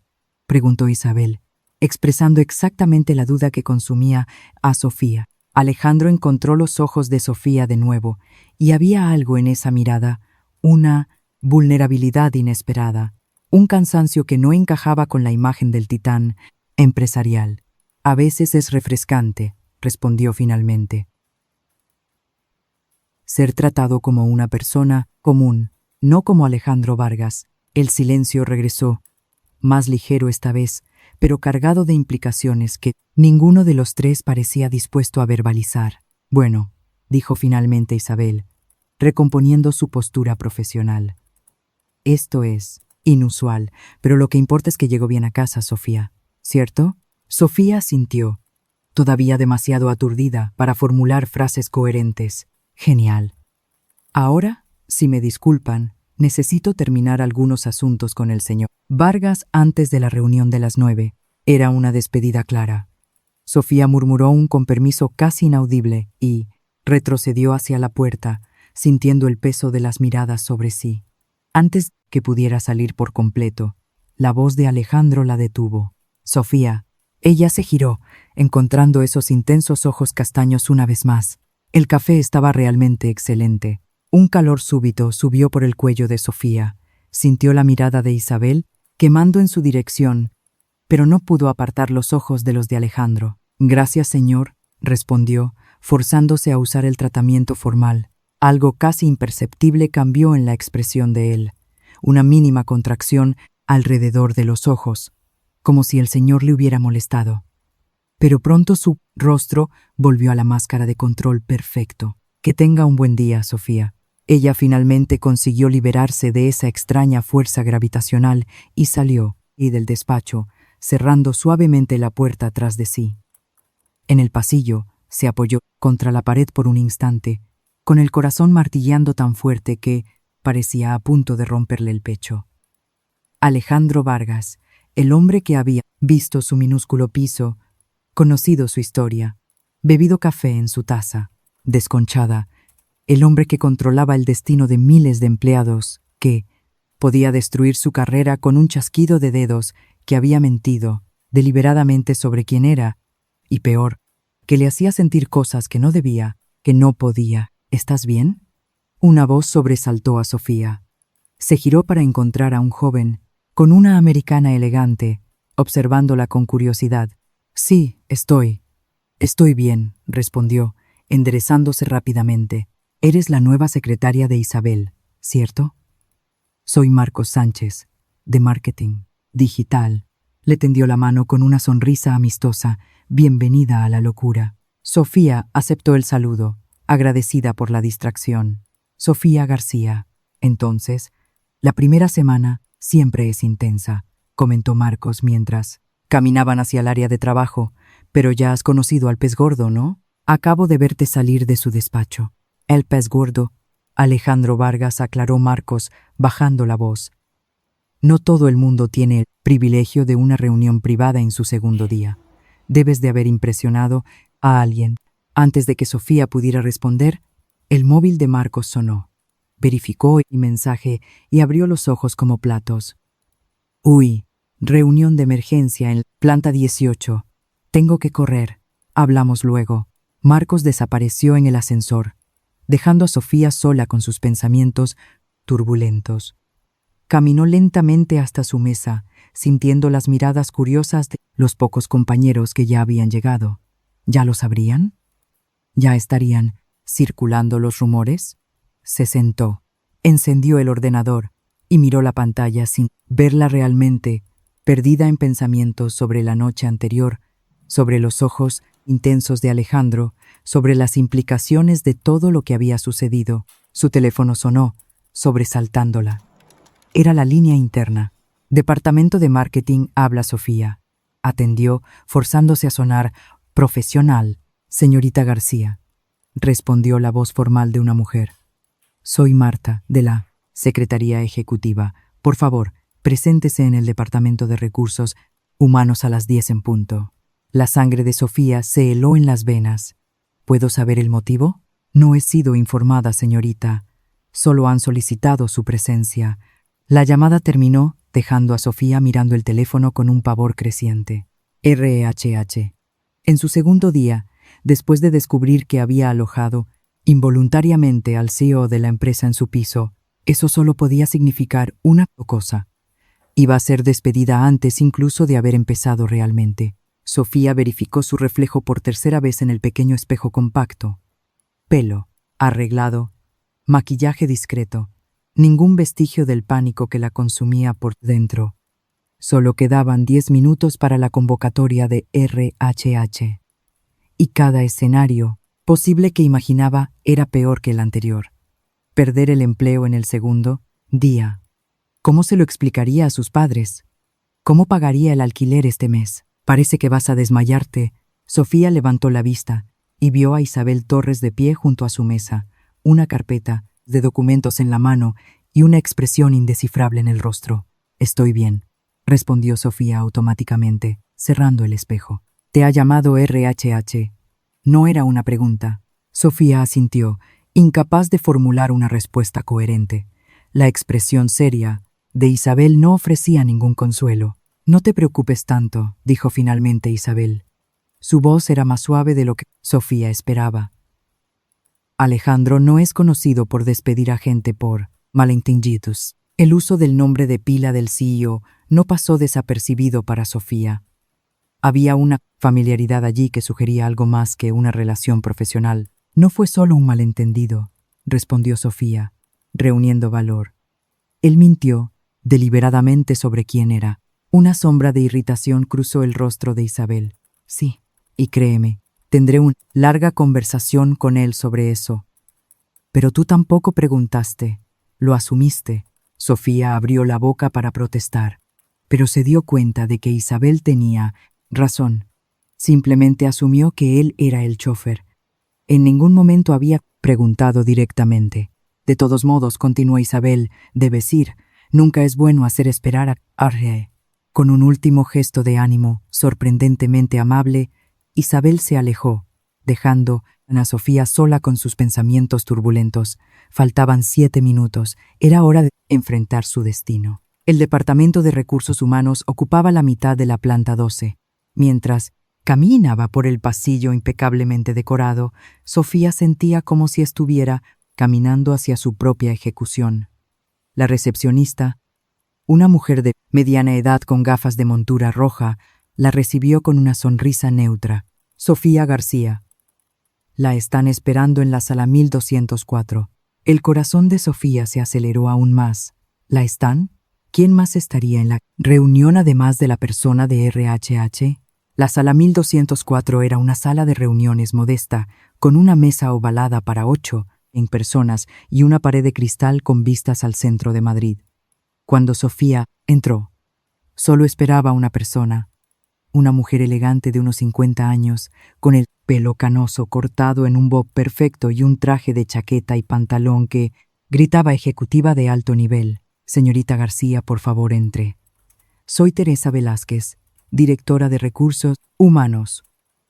preguntó Isabel, expresando exactamente la duda que consumía a Sofía. Alejandro encontró los ojos de Sofía de nuevo, y había algo en esa mirada, una vulnerabilidad inesperada, un cansancio que no encajaba con la imagen del titán empresarial. A veces es refrescante, respondió finalmente, ser tratado como una persona común, no como Alejandro Vargas. El silencio regresó, más ligero esta vez, pero cargado de implicaciones que ninguno de los tres parecía dispuesto a verbalizar. Bueno, dijo finalmente Isabel, recomponiendo su postura profesional. Esto es inusual, pero lo que importa es que llegó bien a casa, Sofía, ¿cierto? Sofía asintió, todavía demasiado aturdida para formular frases coherentes. Genial. Ahora, si me disculpan, necesito terminar algunos asuntos con el señor Vargas antes de la reunión de las 9. Era una despedida clara. Sofía murmuró un con permiso casi inaudible y retrocedió hacia la puerta, sintiendo el peso de las miradas sobre sí. Antes que pudiera salir por completo, la voz de Alejandro la detuvo. Sofía. Ella se giró, encontrando esos intensos ojos castaños una vez más. El café estaba realmente excelente. Un calor súbito subió por el cuello de Sofía. Sintió la mirada de Isabel quemando en su dirección, pero no pudo apartar los ojos de los de Alejandro. Gracias, señor, respondió, forzándose a usar el tratamiento formal. Algo casi imperceptible cambió en la expresión de él. Una mínima contracción alrededor de los ojos, como si el señor le hubiera molestado. Pero pronto su rostro volvió a la máscara de control perfecto. Que tenga un buen día, Sofía. Ella finalmente consiguió liberarse de esa extraña fuerza gravitacional y salió del despacho, cerrando suavemente la puerta tras de sí. En el pasillo, se apoyó contra la pared por un instante, con el corazón martilleando tan fuerte que parecía a punto de romperle el pecho. Alejandro Vargas, el hombre que había visto su minúsculo piso, conocido su historia, bebido café en su taza, desconchada, el hombre que controlaba el destino de miles de empleados, que podía destruir su carrera con un chasquido de dedos, que había mentido deliberadamente sobre quién era, y peor, que le hacía sentir cosas que no debía, que no podía. ¿Estás bien? Una voz sobresaltó a Sofía. Se giró para encontrar a un joven, con una americana elegante, observándola con curiosidad. Sí, estoy bien, respondió, enderezándose rápidamente. Eres la nueva secretaria de Isabel, ¿cierto? Soy Marcos Sánchez, de Marketing Digital. Le tendió la mano con una sonrisa amistosa. Bienvenida a la locura. Sofía aceptó el saludo, agradecida por la distracción. Sofía García. Entonces, la primera semana siempre es intensa, comentó Marcos mientras caminaban hacia el área de trabajo. Pero ya has conocido al pez gordo, ¿no? Acabo de verte salir de su despacho. El pez gordo, Alejandro Vargas, aclaró Marcos, bajando la voz. No todo el mundo tiene el privilegio de una reunión privada en su segundo día. Debes de haber impresionado a alguien. Antes de que Sofía pudiera responder, el móvil de Marcos sonó. Verificó el mensaje y abrió los ojos como platos. Uy, reunión de emergencia en planta 18. Tengo que correr. Hablamos luego. Marcos desapareció en el ascensor, dejando a Sofía sola con sus pensamientos turbulentos. Caminó lentamente hasta su mesa, sintiendo las miradas curiosas de los pocos compañeros que ya habían llegado. ¿Ya lo sabrían? ¿Ya estarían circulando los rumores? Se sentó, encendió el ordenador y miró la pantalla sin verla realmente, perdida en pensamientos sobre la noche anterior, sobre los ojos intensos de Alejandro, sobre las implicaciones de todo lo que había sucedido. Su teléfono sonó, sobresaltándola. Era la línea interna. Departamento de Marketing, habla Sofía. Atendió, forzándose a sonar profesional. Señorita García, respondió la voz formal de una mujer. Soy Marta, de la Secretaría Ejecutiva. Por favor, preséntese en el Departamento de Recursos Humanos a las 10 en punto. La sangre de Sofía se heló en las venas. ¿Puedo saber el motivo? No he sido informada, señorita. Solo han solicitado su presencia. La llamada terminó, dejando a Sofía mirando el teléfono con un pavor creciente. RHH. En su segundo día, después de descubrir que había alojado involuntariamente al CEO de la empresa en su piso, eso solo podía significar una cosa. Iba a ser despedida antes incluso de haber empezado realmente. Sofía verificó su reflejo por tercera vez en el pequeño espejo compacto. Pelo, arreglado, maquillaje discreto, ningún vestigio del pánico que la consumía por dentro. Solo quedaban 10 minutos para la convocatoria de RHH. Y cada escenario posible que imaginaba era peor que el anterior. Perder el empleo en el segundo día. ¿Cómo se lo explicaría a sus padres? ¿Cómo pagaría el alquiler este mes? Parece que vas a desmayarte. Sofía levantó la vista y vio a Isabel Torres de pie junto a su mesa, una carpeta de documentos en la mano y una expresión indescifrable en el rostro. Estoy bien, respondió Sofía automáticamente, cerrando el espejo. Te ha llamado RHH. No era una pregunta. Sofía asintió, incapaz de formular una respuesta coherente. La expresión seria de Isabel no ofrecía ningún consuelo. No te preocupes tanto, dijo finalmente Isabel. Su voz era más suave de lo que Sofía esperaba. Alejandro no es conocido por despedir a gente por malentendidos. El uso del nombre de pila del CEO no pasó desapercibido para Sofía. Había una familiaridad allí que sugería algo más que una relación profesional. No fue solo un malentendido, respondió Sofía, reuniendo valor. Él mintió deliberadamente sobre quién era. Una sombra de irritación cruzó el rostro de Isabel. Sí, y créeme, tendré una larga conversación con él sobre eso. Pero tú tampoco preguntaste, lo asumiste. Sofía abrió la boca para protestar, pero se dio cuenta de que Isabel tenía razón. Simplemente asumió que él era el chofer. En ningún momento había preguntado directamente. De todos modos, continuó Isabel, debes ir. Nunca es bueno hacer esperar a Arre. Con un último gesto de ánimo, sorprendentemente amable, Isabel se alejó, dejando a Sofía sola con sus pensamientos turbulentos. Faltaban 7 minutos. Era hora de enfrentar su destino. El Departamento de Recursos Humanos ocupaba la mitad de la planta 12. Mientras caminaba por el pasillo impecablemente decorado, Sofía sentía como si estuviera caminando hacia su propia ejecución. La recepcionista, una mujer de mediana edad con gafas de montura roja, la recibió con una sonrisa neutra. Sofía García. La están esperando en la sala 1204. El corazón de Sofía se aceleró aún más. ¿La están? ¿Quién más estaría en la reunión además de la persona de RHH? La sala 1204 era una sala de reuniones modesta, con una mesa ovalada para 8 personas y una pared de cristal con vistas al centro de Madrid. Cuando Sofía entró, solo esperaba una persona, una mujer elegante de unos 50 años, con el pelo canoso cortado en un bob perfecto y un traje de chaqueta y pantalón que gritaba ejecutiva de alto nivel. Señorita García, por favor, entre. Soy Teresa Velázquez, directora de Recursos Humanos.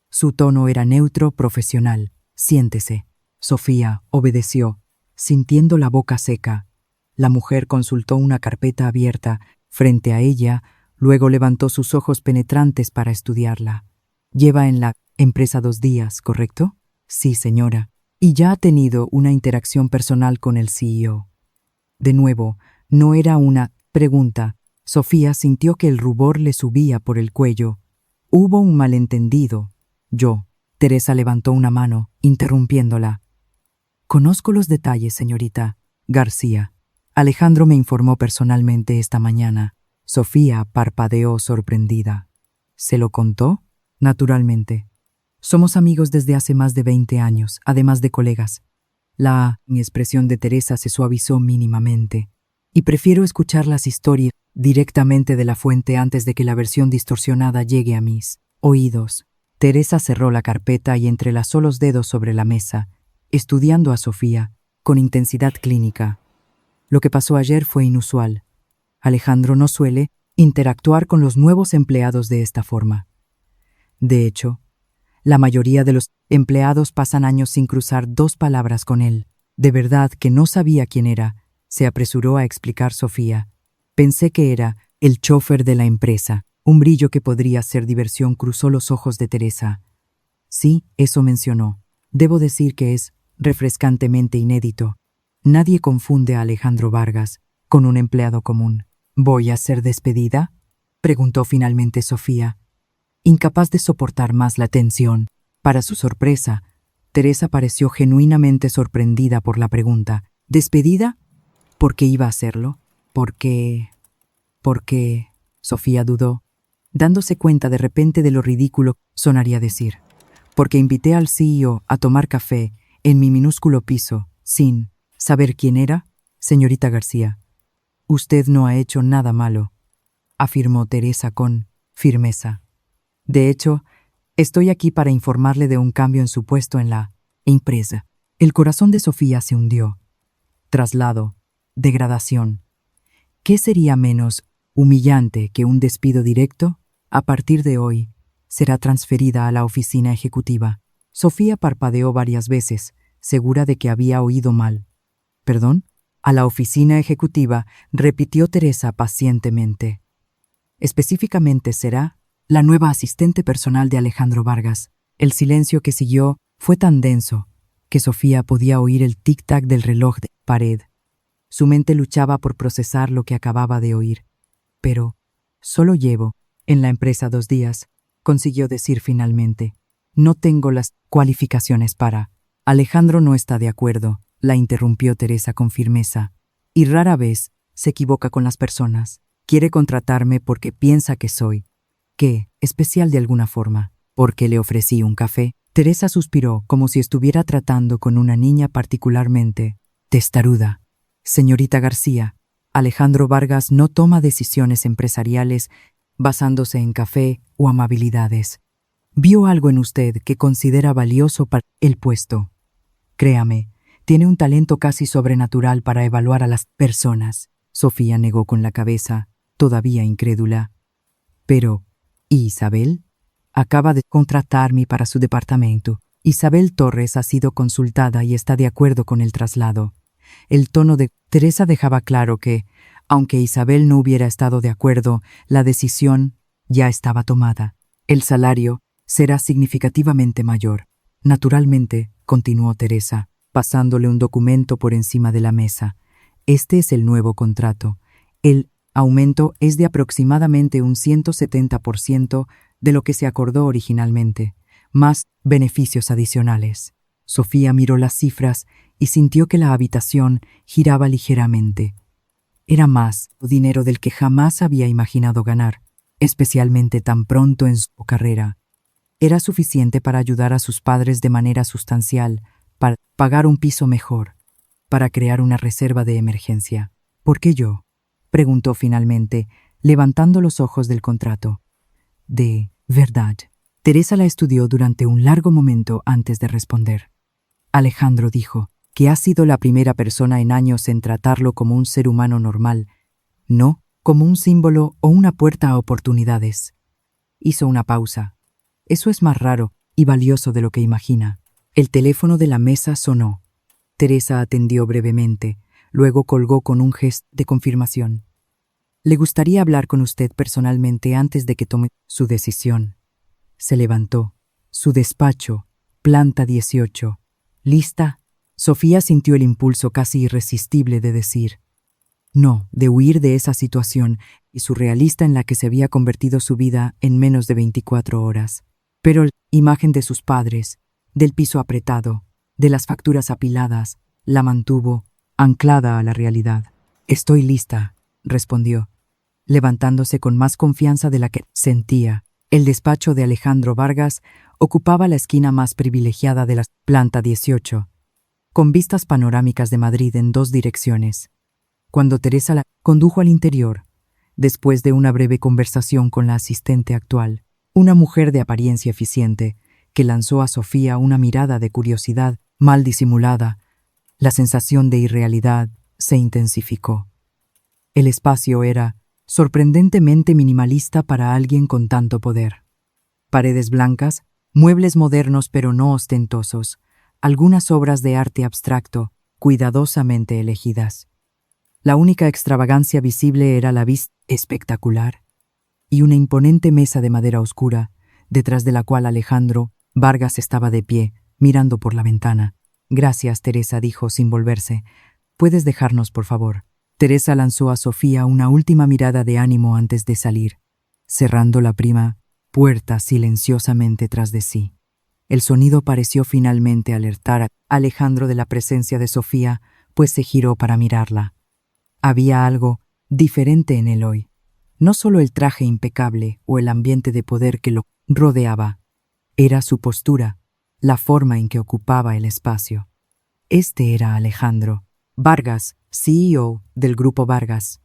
Su tono era neutro, profesional. Siéntese. Sofía obedeció, sintiendo la boca seca. La mujer consultó una carpeta abierta frente a ella, luego levantó sus ojos penetrantes para estudiarla. Lleva en la empresa 2 días, ¿correcto? Sí, señora. Y ya ha tenido una interacción personal con el CEO. De nuevo, no era una pregunta. Sofía sintió que el rubor le subía por el cuello. Hubo un malentendido. Yo. Teresa levantó una mano, interrumpiéndola. Conozco los detalles, señorita García. Alejandro me informó personalmente esta mañana. Sofía parpadeó sorprendida. ¿Se lo contó? Naturalmente. Somos amigos desde hace más de 20 años, además de colegas. La expresión de Teresa se suavizó mínimamente. Y prefiero escuchar las historias directamente de la fuente antes de que la versión distorsionada llegue a mis oídos. Teresa cerró la carpeta y entrelazó los dedos sobre la mesa, estudiando a Sofía con intensidad clínica. Lo que pasó ayer fue inusual. Alejandro no suele interactuar con los nuevos empleados de esta forma. De hecho, la mayoría de los empleados pasan años sin cruzar dos palabras con él. De verdad que no sabía quién era, se apresuró a explicar Sofía. Pensé que era el chofer de la empresa. Un brillo que podría ser diversión cruzó los ojos de Teresa. Sí, eso mencionó. Debo decir que es refrescantemente inédito. Nadie confunde a Alejandro Vargas con un empleado común. ¿Voy a ser despedida?, preguntó finalmente Sofía, incapaz de soportar más la tensión. Para su sorpresa, Teresa pareció genuinamente sorprendida por la pregunta. ¿Despedida? ¿Por qué iba a hacerlo? ¿Por qué? Sofía dudó, dándose cuenta de repente de lo ridículo sonaría decir. Porque invité al CEO a tomar café en mi minúsculo piso, sin saber quién era. Señorita García, usted no ha hecho nada malo, afirmó Teresa con firmeza. De hecho, estoy aquí para informarle de un cambio en su puesto en la empresa. El corazón de Sofía se hundió. Traslado, degradación. ¿Qué sería menos humillante que un despido directo? A partir de hoy, será transferida a la oficina ejecutiva. Sofía parpadeó varias veces, segura de que había oído mal. ¿Perdón? A la oficina ejecutiva, repitió Teresa pacientemente. Específicamente será la nueva asistente personal de Alejandro Vargas. El silencio que siguió fue tan denso que Sofía podía oír el tic-tac del reloj de pared. Su mente luchaba por procesar lo que acababa de oír. Pero solo llevo en la empresa 2 días, consiguió decir finalmente. No tengo las cualificaciones para. Alejandro no está de acuerdo, la interrumpió Teresa con firmeza. Y rara vez se equivoca con las personas. Quiere contratarme porque piensa que soy especial de alguna forma. Porque le ofrecí un café. Teresa suspiró como si estuviera tratando con una niña particularmente testaruda. Señorita García, Alejandro Vargas no toma decisiones empresariales basándose en café o amabilidades. Vio algo en usted que considera valioso para el puesto. Créame, tiene un talento casi sobrenatural para evaluar a las personas. Sofía negó con la cabeza, todavía incrédula. Pero, ¿y Isabel? Acaba de contratarme para su departamento. Isabel Torres ha sido consultada y está de acuerdo con el traslado. El tono de Teresa dejaba claro que, aunque Isabel no hubiera estado de acuerdo, la decisión ya estaba tomada. El salario será significativamente mayor. Naturalmente, continuó Teresa, pasándole un documento por encima de la mesa. Este es el nuevo contrato. El aumento es de aproximadamente un 170% de lo que se acordó originalmente, más beneficios adicionales. Sofía miró las cifras y sintió que la habitación giraba ligeramente. Era más dinero del que jamás había imaginado ganar, especialmente tan pronto en su carrera. Era suficiente para ayudar a sus padres de manera sustancial, para pagar un piso mejor, para crear una reserva de emergencia. ¿Por qué yo?, preguntó finalmente, levantando los ojos del contrato. De verdad. Teresa la estudió durante un largo momento antes de responder. Alejandro dijo que ha sido la primera persona en años en tratarlo como un ser humano normal, no como un símbolo o una puerta a oportunidades. Hizo una pausa. Eso es más raro y valioso de lo que imagina. El teléfono de la mesa sonó. Teresa atendió brevemente, luego colgó con un gesto de confirmación. Le gustaría hablar con usted personalmente antes de que tome su decisión. Se levantó. Su despacho, planta 18. ¿Lista? Sofía sintió el impulso casi irresistible de decir no, de huir de esa situación y surrealista en la que se había convertido su vida en menos de 24 horas. Pero la imagen de sus padres, del piso apretado, de las facturas apiladas, la mantuvo anclada a la realidad. Estoy lista, respondió, levantándose con más confianza de la que sentía. El despacho de Alejandro Vargas Ocupaba la esquina más privilegiada de la planta 18, con vistas panorámicas de Madrid en 2 direcciones. Cuando Teresa la condujo al interior, después de una breve conversación con la asistente actual, una mujer de apariencia eficiente, que lanzó a Sofía una mirada de curiosidad mal disimulada, la sensación de irrealidad se intensificó. El espacio era sorprendentemente minimalista para alguien con tanto poder. Paredes blancas, muebles modernos pero no ostentosos, algunas obras de arte abstracto, cuidadosamente elegidas. La única extravagancia visible era la vista espectacular y una imponente mesa de madera oscura, detrás de la cual Alejandro Vargas estaba de pie, mirando por la ventana. «Gracias, Teresa», dijo sin volverse. «¿Puedes dejarnos, por favor?» Teresa lanzó a Sofía una última mirada de ánimo antes de salir, cerrando la prima puerta silenciosamente tras de sí. El sonido pareció finalmente alertar a Alejandro de la presencia de Sofía, pues se giró para mirarla. Había algo diferente en él hoy. No solo el traje impecable o el ambiente de poder que lo rodeaba, era su postura, la forma en que ocupaba el espacio. Este era Alejandro Vargas, CEO del Grupo Vargas.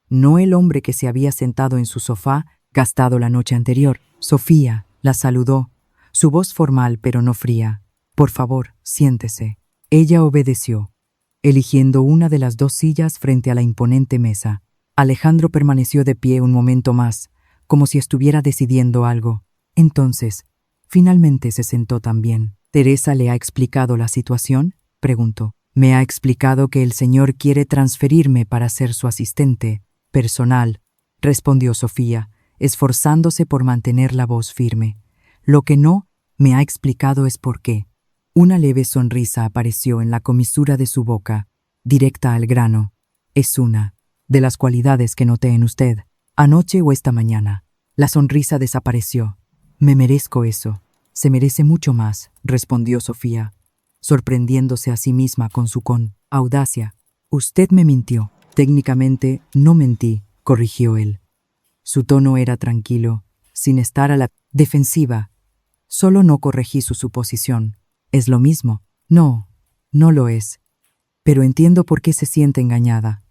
No el hombre que se había sentado en su sofá gastado la noche anterior. Sofía la saludó, su voz formal pero no fría. «Por favor, siéntese». Ella obedeció, eligiendo una de las 2 sillas frente a la imponente mesa. Alejandro permaneció de pie un momento más, como si estuviera decidiendo algo. Entonces, finalmente se sentó también. «¿Teresa le ha explicado la situación?», preguntó. «Me ha explicado que el señor quiere transferirme para ser su asistente personal», respondió Sofía, esforzándose por mantener la voz firme. «Lo que no me ha explicado es por qué». Una leve sonrisa apareció en la comisura de su boca, directa al grano. «Es una de las cualidades que noté en usted, anoche o esta mañana». La sonrisa desapareció. «Me merezco eso». «Se merece mucho más», respondió Sofía, sorprendiéndose a sí misma con su audacia. «Usted me mintió». «Técnicamente no mentí», corrigió él. Su tono era tranquilo, sin estar a la defensiva. «Solo no corregí su suposición. ¿Es lo mismo?» «No, no lo es. Pero entiendo por qué se siente engañada».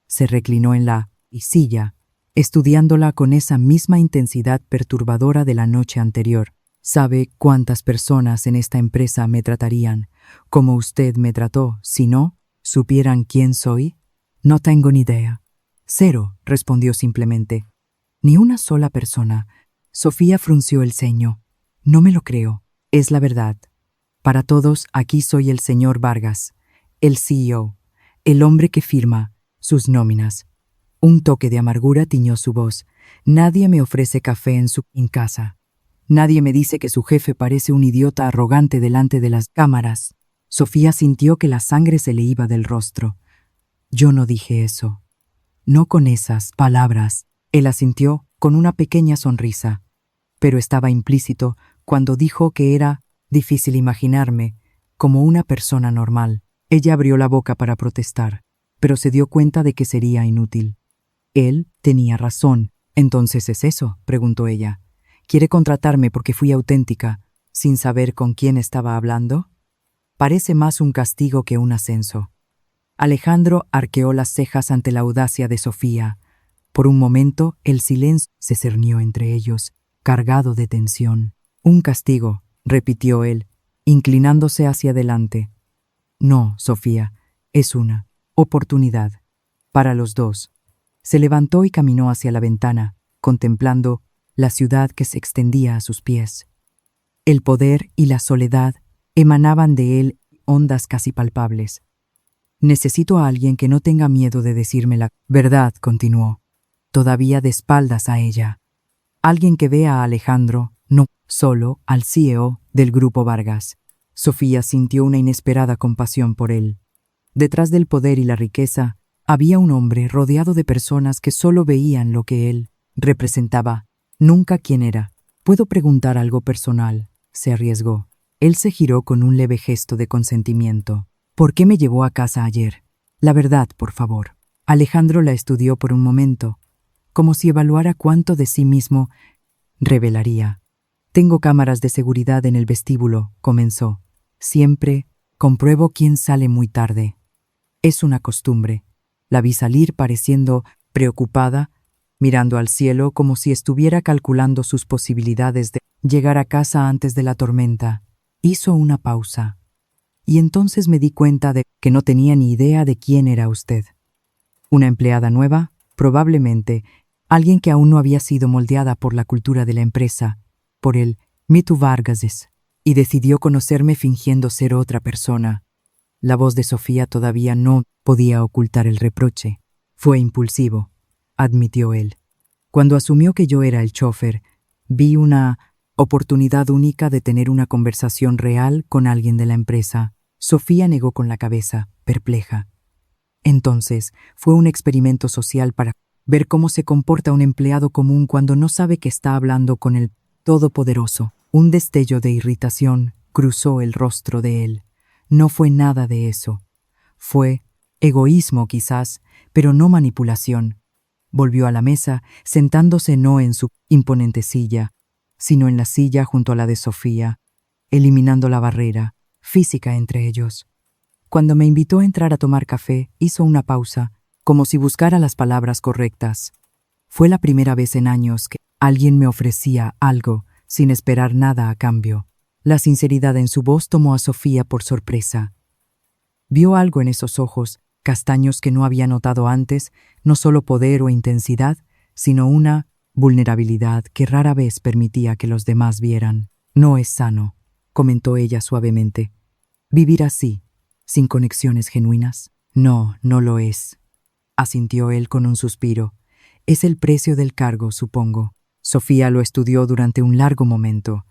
Se reclinó en la silla, estudiándola con esa misma intensidad perturbadora de la noche anterior. «¿Sabe cuántas personas en esta empresa me tratarían como usted me trató si no supieran quién soy?» «No tengo ni idea». «Cero», respondió simplemente. «Ni una sola persona». Sofía frunció el ceño. «No me lo creo. Es la verdad. Para todos, aquí soy el señor Vargas, el CEO, el hombre que firma sus nóminas». Un toque de amargura tiñó su voz. «Nadie me ofrece café en casa. Nadie me dice que su jefe parece un idiota arrogante delante de las cámaras». Sofía sintió que la sangre se le iba del rostro. «Yo no dije eso». «No con esas palabras». Él asintió con una pequeña sonrisa, pero estaba implícito cuando dijo que era difícil imaginarme como una persona normal. Ella abrió la boca para protestar, pero se dio cuenta de que sería inútil. Él tenía razón. «¿Entonces es eso?», preguntó ella. «¿Quiere contratarme porque fui auténtica, sin saber con quién estaba hablando?» Parece más un castigo que un ascenso. Alejandro arqueó las cejas ante la audacia de Sofía. Por un momento, el silencio se cernió entre ellos, cargado de tensión. «Un castigo», repitió él, inclinándose hacia adelante. «No, Sofía, es una oportunidad. Para los dos». Se levantó y caminó hacia la ventana, contemplando la ciudad que se extendía a sus pies. El poder y la soledad emanaban de él ondas casi palpables. «Necesito a alguien que no tenga miedo de decirme la verdad», continuó, todavía de espaldas a ella. «Alguien que vea a Alejandro, no solo al CEO del Grupo Vargas». Sofía sintió una inesperada compasión por él. Detrás del poder y la riqueza había un hombre rodeado de personas que solo veían lo que él representaba, nunca quién era. «¿Puedo preguntar algo personal?», se arriesgó. Él se giró con un leve gesto de consentimiento. «¿Por qué me llevó a casa ayer? La verdad, por favor». Alejandro la estudió por un momento, como si evaluara cuánto de sí mismo revelaría. Tengo cámaras de seguridad en el vestíbulo, comenzó. Siempre compruebo quién sale muy tarde. Es una costumbre. La vi salir pareciendo preocupada, mirando al cielo como si estuviera calculando sus posibilidades de llegar a casa antes de la tormenta. Hizo una pausa. Y entonces me di cuenta de que no tenía ni idea de quién era usted. Una empleada nueva, probablemente, alguien que aún no había sido moldeada por la cultura de la empresa, por el Mitu Vargases, y decidió conocerme fingiendo ser otra persona. La voz de Sofía todavía no podía ocultar el reproche. Fue impulsivo, admitió él. Cuando asumió que yo era el chofer, vi una oportunidad única de tener una conversación real con alguien de la empresa. Sofía negó con la cabeza, perpleja. Entonces, fue un experimento social para ver cómo se comporta un empleado común cuando no sabe que está hablando con el Todopoderoso. Un destello de irritación cruzó el rostro de él. No fue nada de eso. Fue egoísmo quizás, pero no manipulación. Volvió a la mesa, sentándose no en su imponente silla, sino en la silla junto a la de Sofía, eliminando la barrera física entre ellos. Cuando me invitó a entrar a tomar café, hizo una pausa, como si buscara las palabras correctas. Fue la primera vez en años que alguien me ofrecía algo sin esperar nada a cambio. La sinceridad en su voz tomó a Sofía por sorpresa. Vio algo en esos ojos, castaños que no había notado antes, no solo poder o intensidad, sino una vulnerabilidad que rara vez permitía que los demás vieran. No es sano, comentó ella suavemente. Vivir así, sin conexiones genuinas. No, no lo es, asintió él con un suspiro. Es el precio del cargo, supongo. Sofía lo estudió durante un largo momento.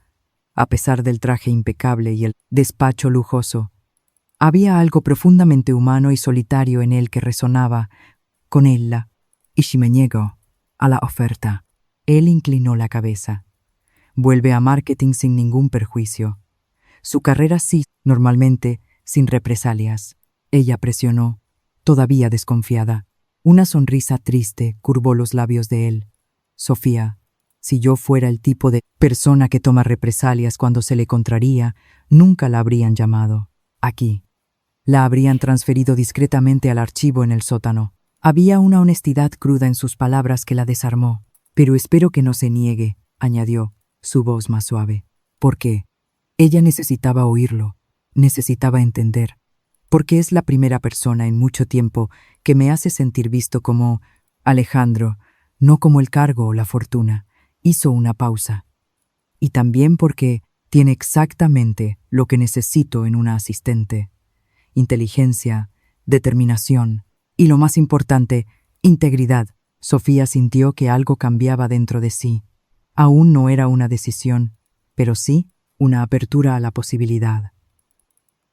A pesar del traje impecable y el despacho lujoso, había algo profundamente humano y solitario en él que resonaba con ella. Y si me niego a la oferta. Él inclinó la cabeza. Vuelve a marketing sin ningún perjuicio. Su carrera sí, normalmente, sin represalias. Ella presionó, todavía desconfiada. Una sonrisa triste curvó los labios de él. Sofía, si yo fuera el tipo de persona que toma represalias cuando se le contraría, nunca la habrían llamado. Aquí. La habrían transferido discretamente al archivo en el sótano. Había una honestidad cruda en sus palabras que la desarmó. Pero espero que no se niegue, añadió, su voz más suave. ¿Por qué? Ella necesitaba oírlo, necesitaba entender. Porque es la primera persona en mucho tiempo que me hace sentir visto como Alejandro, no como el cargo o la fortuna. Hizo una pausa. Y también porque tiene exactamente lo que necesito en una asistente. Inteligencia, determinación y, lo más importante, integridad. Sofía sintió que algo cambiaba dentro de sí. Aún no era una decisión, pero sí una apertura a la posibilidad.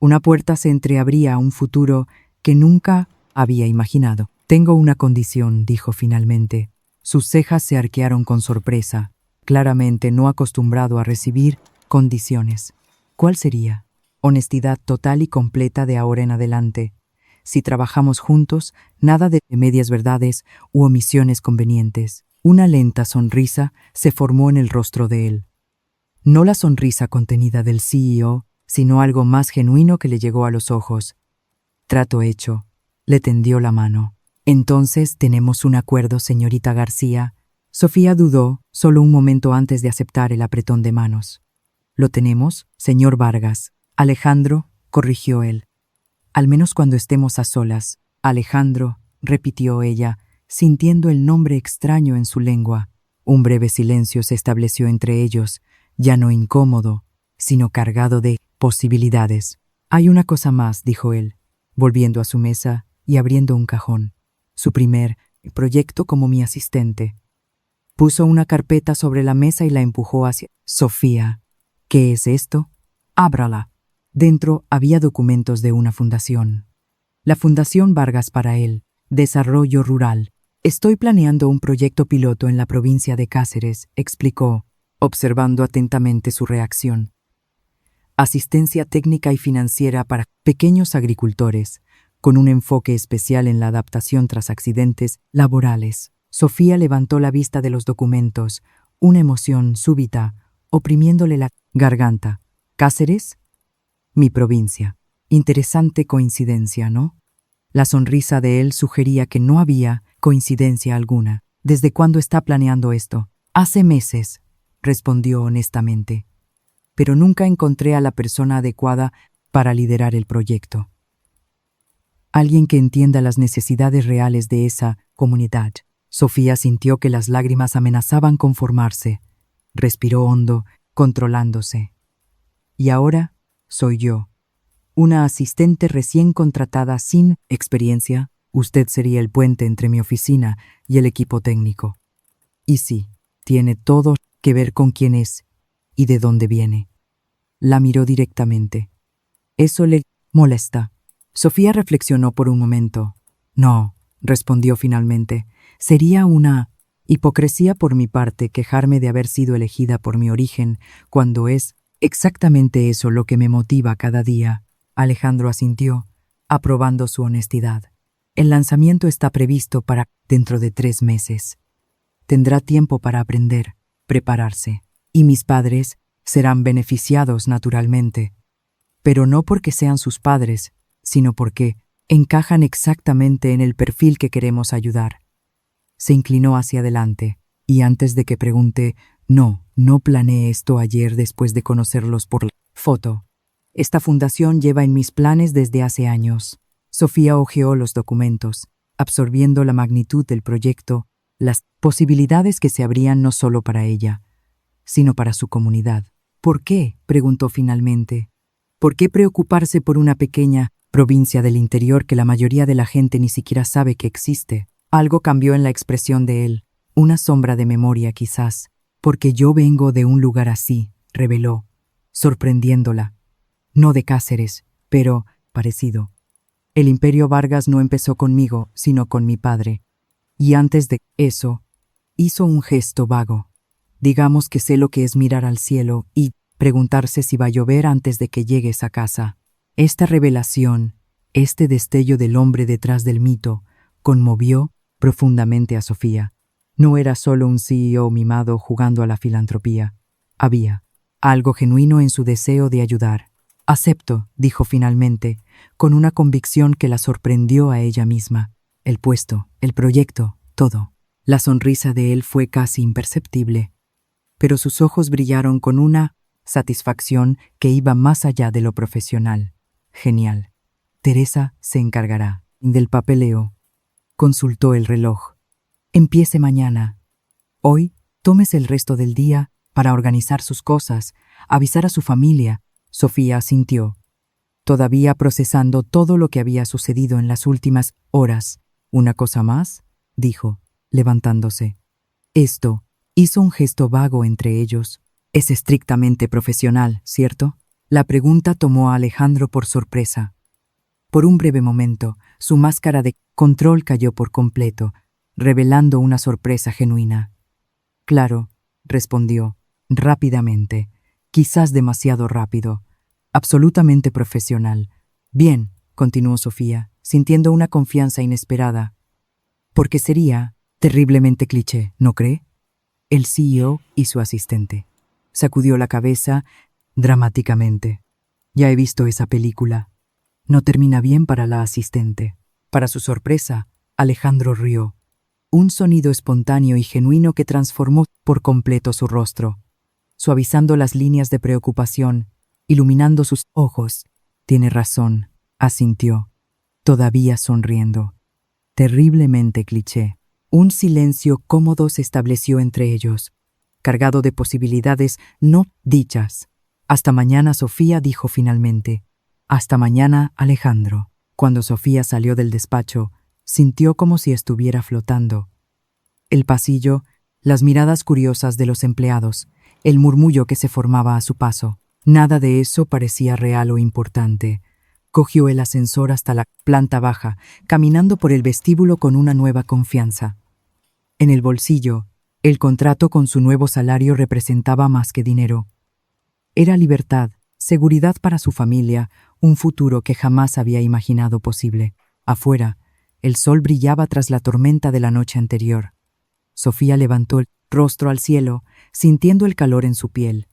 Una puerta se entreabría a un futuro que nunca había imaginado. Tengo una condición, dijo finalmente. Sus cejas se arquearon con sorpresa, claramente no acostumbrado a recibir condiciones. ¿Cuál sería? Honestidad total y completa de ahora en adelante. Si trabajamos juntos, nada de medias verdades u omisiones convenientes. Una lenta sonrisa se formó en el rostro de él. No la sonrisa contenida del CEO, sino algo más genuino que le llegó a los ojos. Trato hecho. Le tendió la mano. Entonces tenemos un acuerdo, señorita García. Sofía dudó solo un momento antes de aceptar el apretón de manos. Lo tenemos, señor Vargas. Alejandro, corrigió él. Al menos cuando estemos a solas. Alejandro, repitió ella, sintiendo el nombre extraño en su lengua. Un breve silencio se estableció entre ellos, ya no incómodo, sino cargado de posibilidades. Hay una cosa más, dijo él, volviendo a su mesa y abriendo un cajón. Su primer proyecto como mi asistente. Puso una carpeta sobre la mesa y la empujó hacia Sofía. ¿Qué es esto? Ábrala. Dentro había documentos de una fundación. La Fundación Vargas para el Desarrollo Rural. Estoy planeando un proyecto piloto en la provincia de Cáceres, explicó, observando atentamente su reacción. Asistencia técnica y financiera para pequeños agricultores, con un enfoque especial en la adaptación tras accidentes laborales. Sofía levantó la vista de los documentos, una emoción súbita oprimiéndole la garganta. ¿Cáceres? Mi provincia. Interesante coincidencia, ¿no? La sonrisa de él sugería que no había coincidencia alguna. ¿Desde cuándo está planeando esto? Hace meses, respondió honestamente. Pero nunca encontré a la persona adecuada para liderar el proyecto. Alguien que entienda las necesidades reales de esa comunidad. Sofía sintió que las lágrimas amenazaban con formarse. Respiró hondo, controlándose. Y ahora soy yo, una asistente recién contratada sin experiencia. Usted sería el puente entre mi oficina y el equipo técnico. Y sí, tiene todo que ver con quién es y de dónde viene. La miró directamente. ¿Eso le molesta? Sofía reflexionó por un momento. No, respondió finalmente. Sería una hipocresía por mi parte quejarme de haber sido elegida por mi origen, cuando es exactamente eso lo que me motiva cada día. Alejandro asintió, aprobando su honestidad. El lanzamiento está previsto para dentro de 3 meses. Tendrá tiempo para aprender, prepararse, y mis padres serán beneficiados naturalmente. Pero no porque sean sus padres, sino porque encajan exactamente en el perfil que queremos ayudar. Se inclinó hacia adelante, y antes de que pregunte, no planeé esto ayer después de conocerlos por la foto. Esta fundación lleva en mis planes desde hace años. Sofía hojeó los documentos, absorbiendo la magnitud del proyecto, las posibilidades que se abrían no solo para ella, sino para su comunidad. ¿Por qué?, preguntó finalmente. ¿Por qué preocuparse por una pequeña provincia del interior que la mayoría de la gente ni siquiera sabe que existe? Algo cambió en la expresión de él, una sombra de memoria quizás. Porque yo vengo de un lugar así, reveló, sorprendiéndola. No de Cáceres, pero parecido. El Imperio Vargas no empezó conmigo, sino con mi padre. Y antes de eso, hizo un gesto vago. Digamos que sé lo que es mirar al cielo y preguntarse si va a llover antes de que llegues a casa. Esta revelación, este destello del hombre detrás del mito, conmovió profundamente a Sofía. No era solo un CEO mimado jugando a la filantropía. Había algo genuino en su deseo de ayudar. Acepto, dijo finalmente, con una convicción que la sorprendió a ella misma. El puesto, el proyecto, todo. La sonrisa de él fue casi imperceptible, pero sus ojos brillaron con una satisfacción que iba más allá de lo profesional. Genial. Teresa se encargará del papeleo. Consultó el reloj. Empiece mañana. Hoy, tómese el resto del día para organizar sus cosas, avisar a su familia. Sofía asintió, todavía procesando todo lo que había sucedido en las últimas horas. ¿Una cosa más?, dijo, levantándose. Esto hizo un gesto vago entre ellos. Es estrictamente profesional, ¿cierto? La pregunta tomó a Alejandro por sorpresa. Por un breve momento, su máscara de control cayó por completo, revelando una sorpresa genuina. Claro, respondió, rápidamente, quizás demasiado rápido, absolutamente profesional. Bien, continuó Sofía, sintiendo una confianza inesperada. Porque sería terriblemente cliché, ¿no cree? El CEO y su asistente. Sacudió la cabeza dramáticamente. Ya he visto esa película. No termina bien para la asistente. Para su sorpresa, Alejandro rió. Un sonido espontáneo y genuino que transformó por completo su rostro, suavizando las líneas de preocupación, iluminando sus ojos. Tiene razón, asintió, todavía sonriendo. Terriblemente cliché. Un silencio cómodo se estableció entre ellos, cargado de posibilidades no dichas. Hasta mañana, Sofía dijo finalmente. Hasta mañana, Alejandro. Cuando Sofía salió del despacho, sintió como si estuviera flotando. El pasillo, las miradas curiosas de los empleados, el murmullo que se formaba a su paso. Nada de eso parecía real o importante. Cogió el ascensor hasta la planta baja, caminando por el vestíbulo con una nueva confianza. En el bolsillo, el contrato con su nuevo salario representaba más que dinero. Era libertad, seguridad para su familia, un futuro que jamás había imaginado posible. Afuera, el sol brillaba tras la tormenta de la noche anterior. Sofía levantó el rostro al cielo, sintiendo el calor en su piel.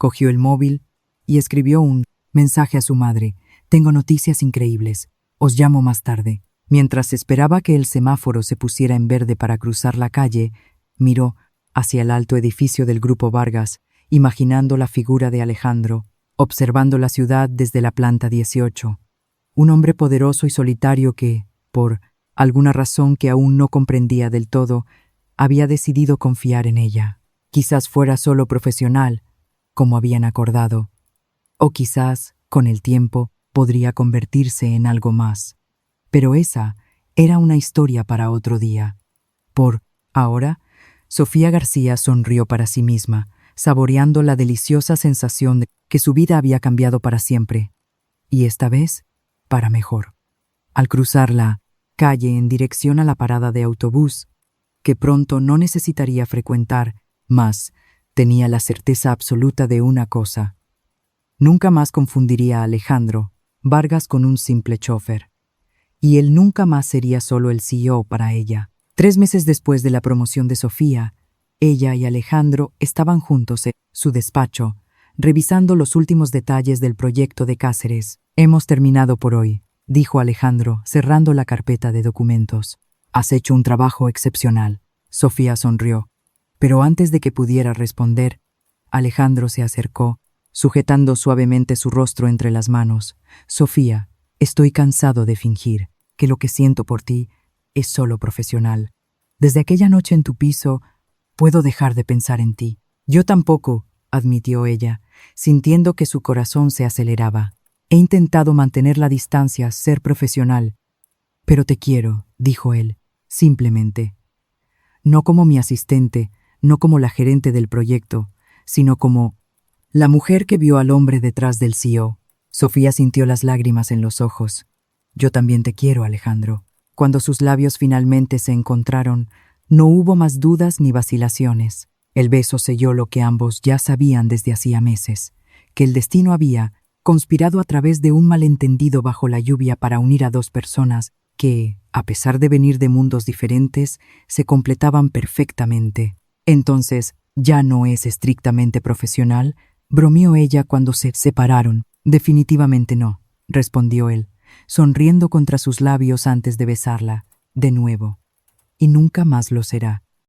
Cogió el móvil y escribió un mensaje a su madre. Tengo noticias increíbles. Os llamo más tarde. Mientras esperaba que el semáforo se pusiera en verde para cruzar la calle, miró hacia el alto edificio del Grupo Vargas, imaginando la figura de Alejandro, observando la ciudad desde la planta 18. Un hombre poderoso y solitario que, por alguna razón que aún no comprendía del todo, había decidido confiar en ella. Quizás fuera solo profesional, como habían acordado, o quizás, con el tiempo, podría convertirse en algo más. Pero esa era una historia para otro día. Por ahora, Sofía García sonrió para sí misma, saboreando la deliciosa sensación de que su vida había cambiado para siempre, y esta vez, para mejor. Al cruzar la calle en dirección a la parada de autobús, que pronto no necesitaría frecuentar más, tenía la certeza absoluta de una cosa. Nunca más confundiría a Alejandro Vargas con un simple chofer. Y él nunca más sería solo el CEO para ella. 3 meses después de la promoción de Sofía, ella y Alejandro estaban juntos en su despacho, revisando los últimos detalles del proyecto de Cáceres. Hemos terminado por hoy, dijo Alejandro, cerrando la carpeta de documentos. Has hecho un trabajo excepcional. Sofía sonrió, pero antes de que pudiera responder, Alejandro se acercó, sujetando suavemente su rostro entre las manos. Sofía, estoy cansado de fingir que lo que siento por ti es solo profesional. Desde aquella noche en tu piso, puedo dejar de pensar en ti. Yo tampoco, admitió ella, sintiendo que su corazón se aceleraba. He intentado mantener la distancia, ser profesional. Pero te quiero, dijo él, simplemente. No como mi asistente, no como la gerente del proyecto, sino como la mujer que vio al hombre detrás del CEO. Sofía sintió las lágrimas en los ojos. Yo también te quiero, Alejandro. Cuando sus labios finalmente se encontraron, no hubo más dudas ni vacilaciones. El beso selló lo que ambos ya sabían desde hacía meses, que el destino había conspirado a través de un malentendido bajo la lluvia para unir a dos personas que, a pesar de venir de mundos diferentes, se completaban perfectamente. Entonces, ¿ya no es estrictamente profesional?, bromeó ella cuando se separaron. Definitivamente no, respondió él, sonriendo contra sus labios antes de besarla, de nuevo. Y nunca más lo será.